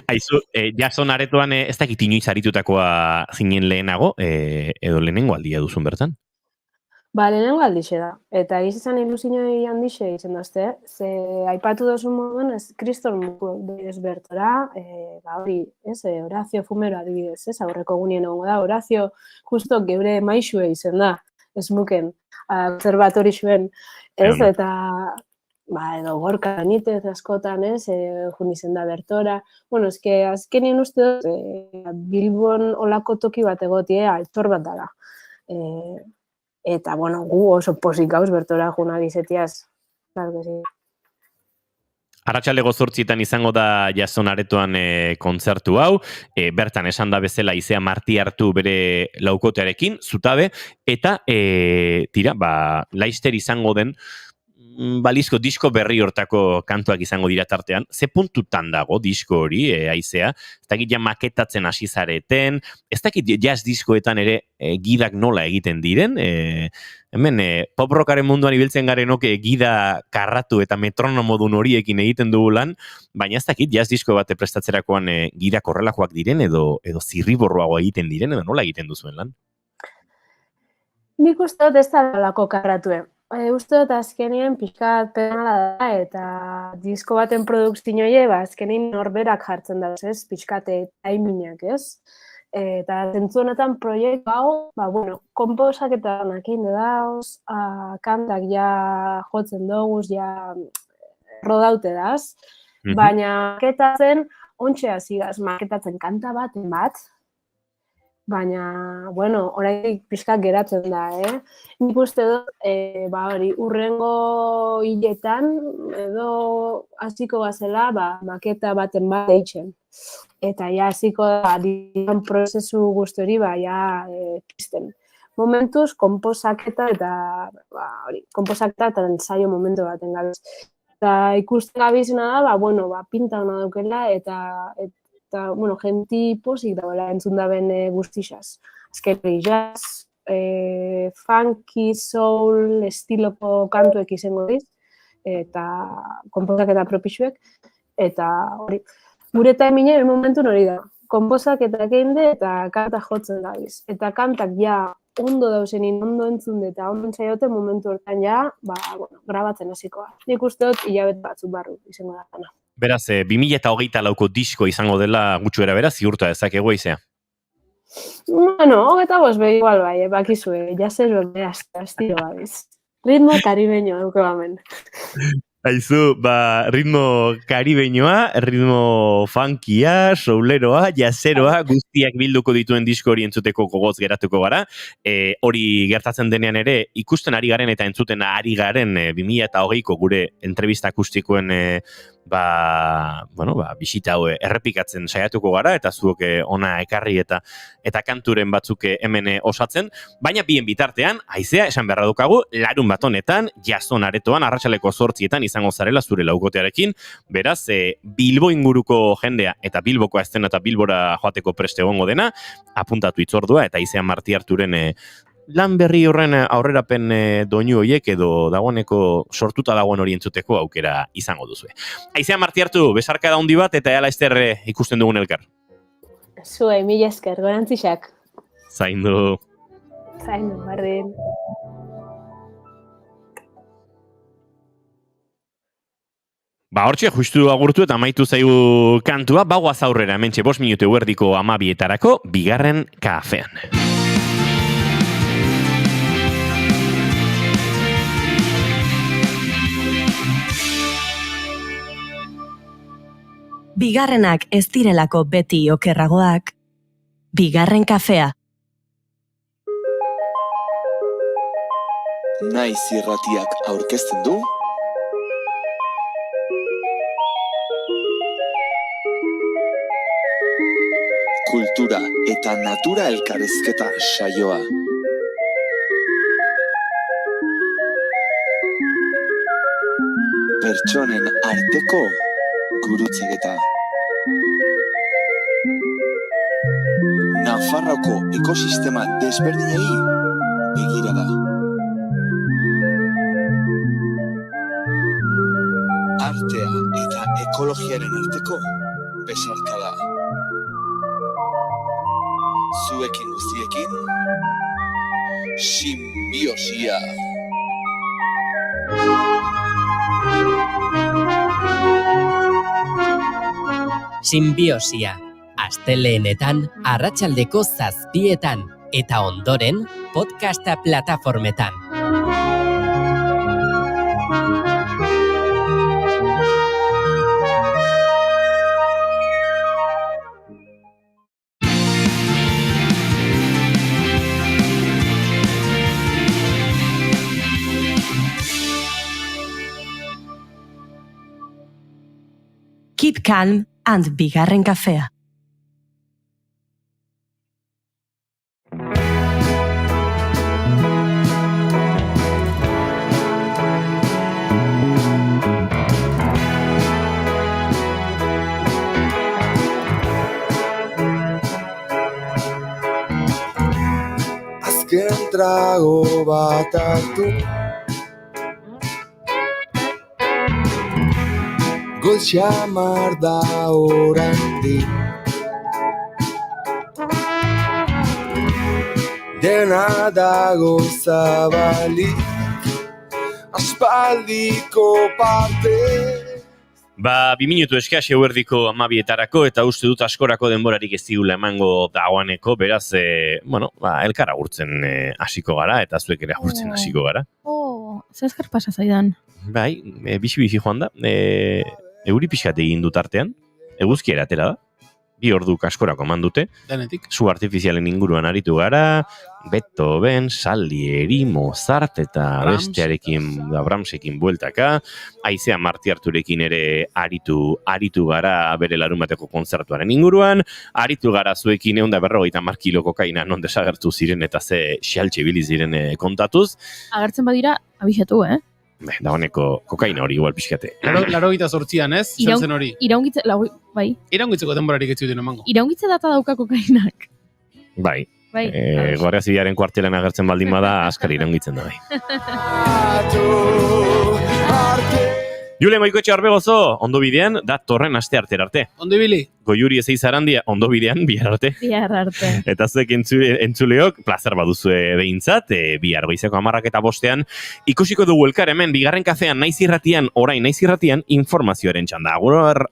Aizu, jason aretoan ez dakit inoiz aritutakoa zinen lehenago, edo lehenengo aldia duzun bertan? Lehenengo aldixe da. Eta izan ilusinoi handixe izan dazte, ze aipatu dozun moduan, kriston muku ez bertora, hori, Horacio Fumero adibidez, aurreko gunien egongo da, Horacio justo geure maixue izan da, ez muken, observatori zuen, eta edo Gorka Benitez askotan, jun izan da bertora. Bueno, azkenien uste dut, Bilbon olako toki bat egotie, altor bat dara. Eta, bueno, gu oso posik gauz bertora juna gizetiaz. Claro que sí. Arratsaleko 8etan izango da jason aretoan kontzertu hau, bertan esan da bezala Izea Marti hartu bere laukotearekin, zutabe, eta laister izango den balizko disko berri hortako kantuak izango dira tartean. Ze puntutan dago disko hori, Aizea? Ez dakit ja maketatzen hasi zareten, ez dakit jazz diskoetan ere gidak nola egiten diren, hemen pop rockaren munduan ibiltzen garenok gida karratu eta metronomodun horiekin egiten dugu lan, baina ez dakit jazz disko bate prestatzerakoan gidak horrelakoak diren edo zirriborroago egiten diren, edo nola egiten duzuen lan? Nik uste dut ez da lako karratue. Uste dut azkenien pixkat penala da, eta disko baten produkzioie, azkenien norberak jartzen da, pixkate taiminak, ez? Eta zentzu honetan proiektu hau, komposak eta nakin dauz, kantak ja jotzen doguz, ja rodaute daz, baina maketatzen, ontxe hazigaz, maketatzen kanta bat, baina, oraindik pixkat geratzen da, Nik uste dut, urrengo hiletan, edo hasiko gazela, maketa baten bat eitzen. Eta ja hasiko da, dian prozesu guztori, pizten. Momentuz, konposaketa eta ensaio momentu baten gabiz. Eta ikusten gabizena da, pinta hona daukela, eta jenti posik dagoela entzun daben guztixaz. Azken jazz, funky, soul, estiloko kantuek izango diz, eta konposak eta propisuek, eta hori. Gure taimine, momentu hori da. Konposak eta keinde eta kanta jotzen dabiz. Eta kantak ja ondo dauzenin, ondo entzunde eta ondo entzaiote momentu hortan ja, grabatzen hasikoa. Nik uste dut hilabete batzuk barru izango da gana. Beraz, 2024ko disko izango dela gutxuera beraz, ziurta ezakegu Aizea? 25 igual bakizue, jazeruek astiro gabiz. Ritmo karibeño duke bamen. Aizu, ritmo karibeñoa, ritmo funkia, souleroa, jazeroa, guztiak bilduko dituen disko hori entzuteko gogoz geratuko gara. Hori gertatzen denean ere, ikusten ari garen eta entzuten ari garen 2020ko gure entrevista akustikoen bisita hau errepikatzen saiatuko gara, eta zuok ona ekarri eta kanturen batzuk hemen osatzen, baina bien bitartean, Aizea, esan beharra dukagu, larun bat honetan, jason aretoan, arratsaleko 8etan izango zarela zure laukotearekin, beraz, Bilbo inguruko jendea eta Bilboko azten eta Bilbora joateko preste egongo dena, apuntatu itzordua, eta Izea Marti Arturen lan berri horren aurrerapen doinu horiek edo dagoeneko sortuta dagoen hori entzuteko aukera izango duzue. Aizea Marti Artu, besarka da handi bat eta ea laizter ikusten dugun elkar. Zue, mila esker, gorantzixak. Zaindu, bardin. Hortxe, justu agurtu eta amaitu zaigu kantua, bagoaz aurrera, hementxe 5 minutu eguerdiko 12etarako, bigarren kafean. Bigarrenak ez direlako beti okerragoak, bigarren kafea. Naiz irratiak aurkezten du kultura eta natura elkarrizketa saioa. Pertsonen arteko gurutzaketa. Nafarroako ekosistema desberdinei begirada. Artea eta ekologiaren arteko besarkada. Zuekin guztiekin, Sinbiosia. Sinbiosia. Asteleenetan, arratsaldeko 7:00 eta ondoren, podcasta plataformetan. Keep calm and bigarren kafea. Azken trago bat hartu, goiz xamar da oraindik. Dena dago zabalik, aspaldiko parte. 2 minutu eskas eguerdiko 12:00 eta uste dut askorako denborarik ez digula emango dagoaneko, beraz, elkar agurtzen hasiko gara, eta zuek ere agurtzen hasiko gara. Zer pasa zaidan? Bai, bizi joan da, euri pixkat egin dut artean, eguzkiera atera da, 2 ordu askorako eman dute, Denetik. Su artifizialen inguruan aritu gara, Beethoven, Salieri, Mozart eta bestearekin, Brahmsekin bueltaka, Aizea Martiarturekin ere aritu gara bere larunbateko kontzertuaren inguruan, aritu gara zuekin 150 kilo kokaina non desagertu ziren eta ze xaltxe bili ziren kontatuz. Agertzen badira, abixatu, Dagoeneko kokaina hori igual pixkate. 88an, ez? Zen hori. Bai. Iraungitzeko denborarik ez zuten emango. Iraungitze data dauka kokainak. Bai. Guardia Zibilaren kuartelan agertzen baldin bada, askar iraungitzen da bai. Jule Moikoetxe Arbegozo, ondo bidean, da torren aste artera arte. Ondo ibili. Goiuri ez eizarandia, ondo bidean, bihar arte. Bihar arte. Eta zuek entzuleok, plazer baduzue behintzat, bihar goizeko 10:05 ikusiko dugu elkar hemen, bigarren kafean, naiz irratian, informazioaren txanda.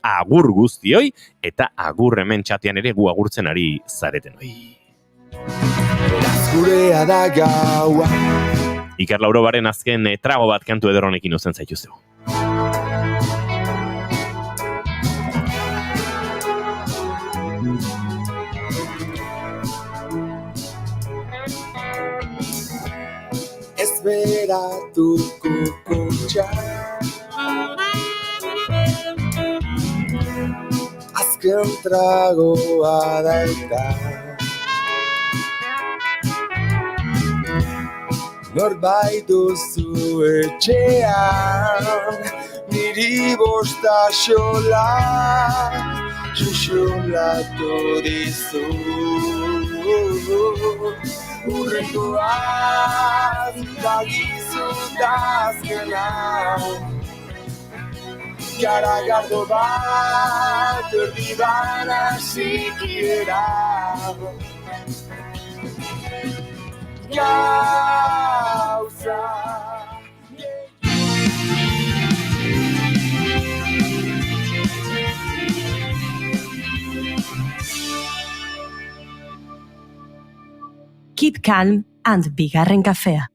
Agur guztioi, eta agur hemen txatean ere gu agurtzen ari zareten hoi. Gurea da gaua. Iker Laurobaren azken trago bat kantu ederronekin uzen zaituztegu. Esperatu kukutxa, azken tragoa da eta norbait duzu etxean, niri bosta xola xuxolatu dizu. Urrengoaz bagizut azkena, garagardo bat erdi bana sikiera. Gauza Keep calm and bigarren kafea.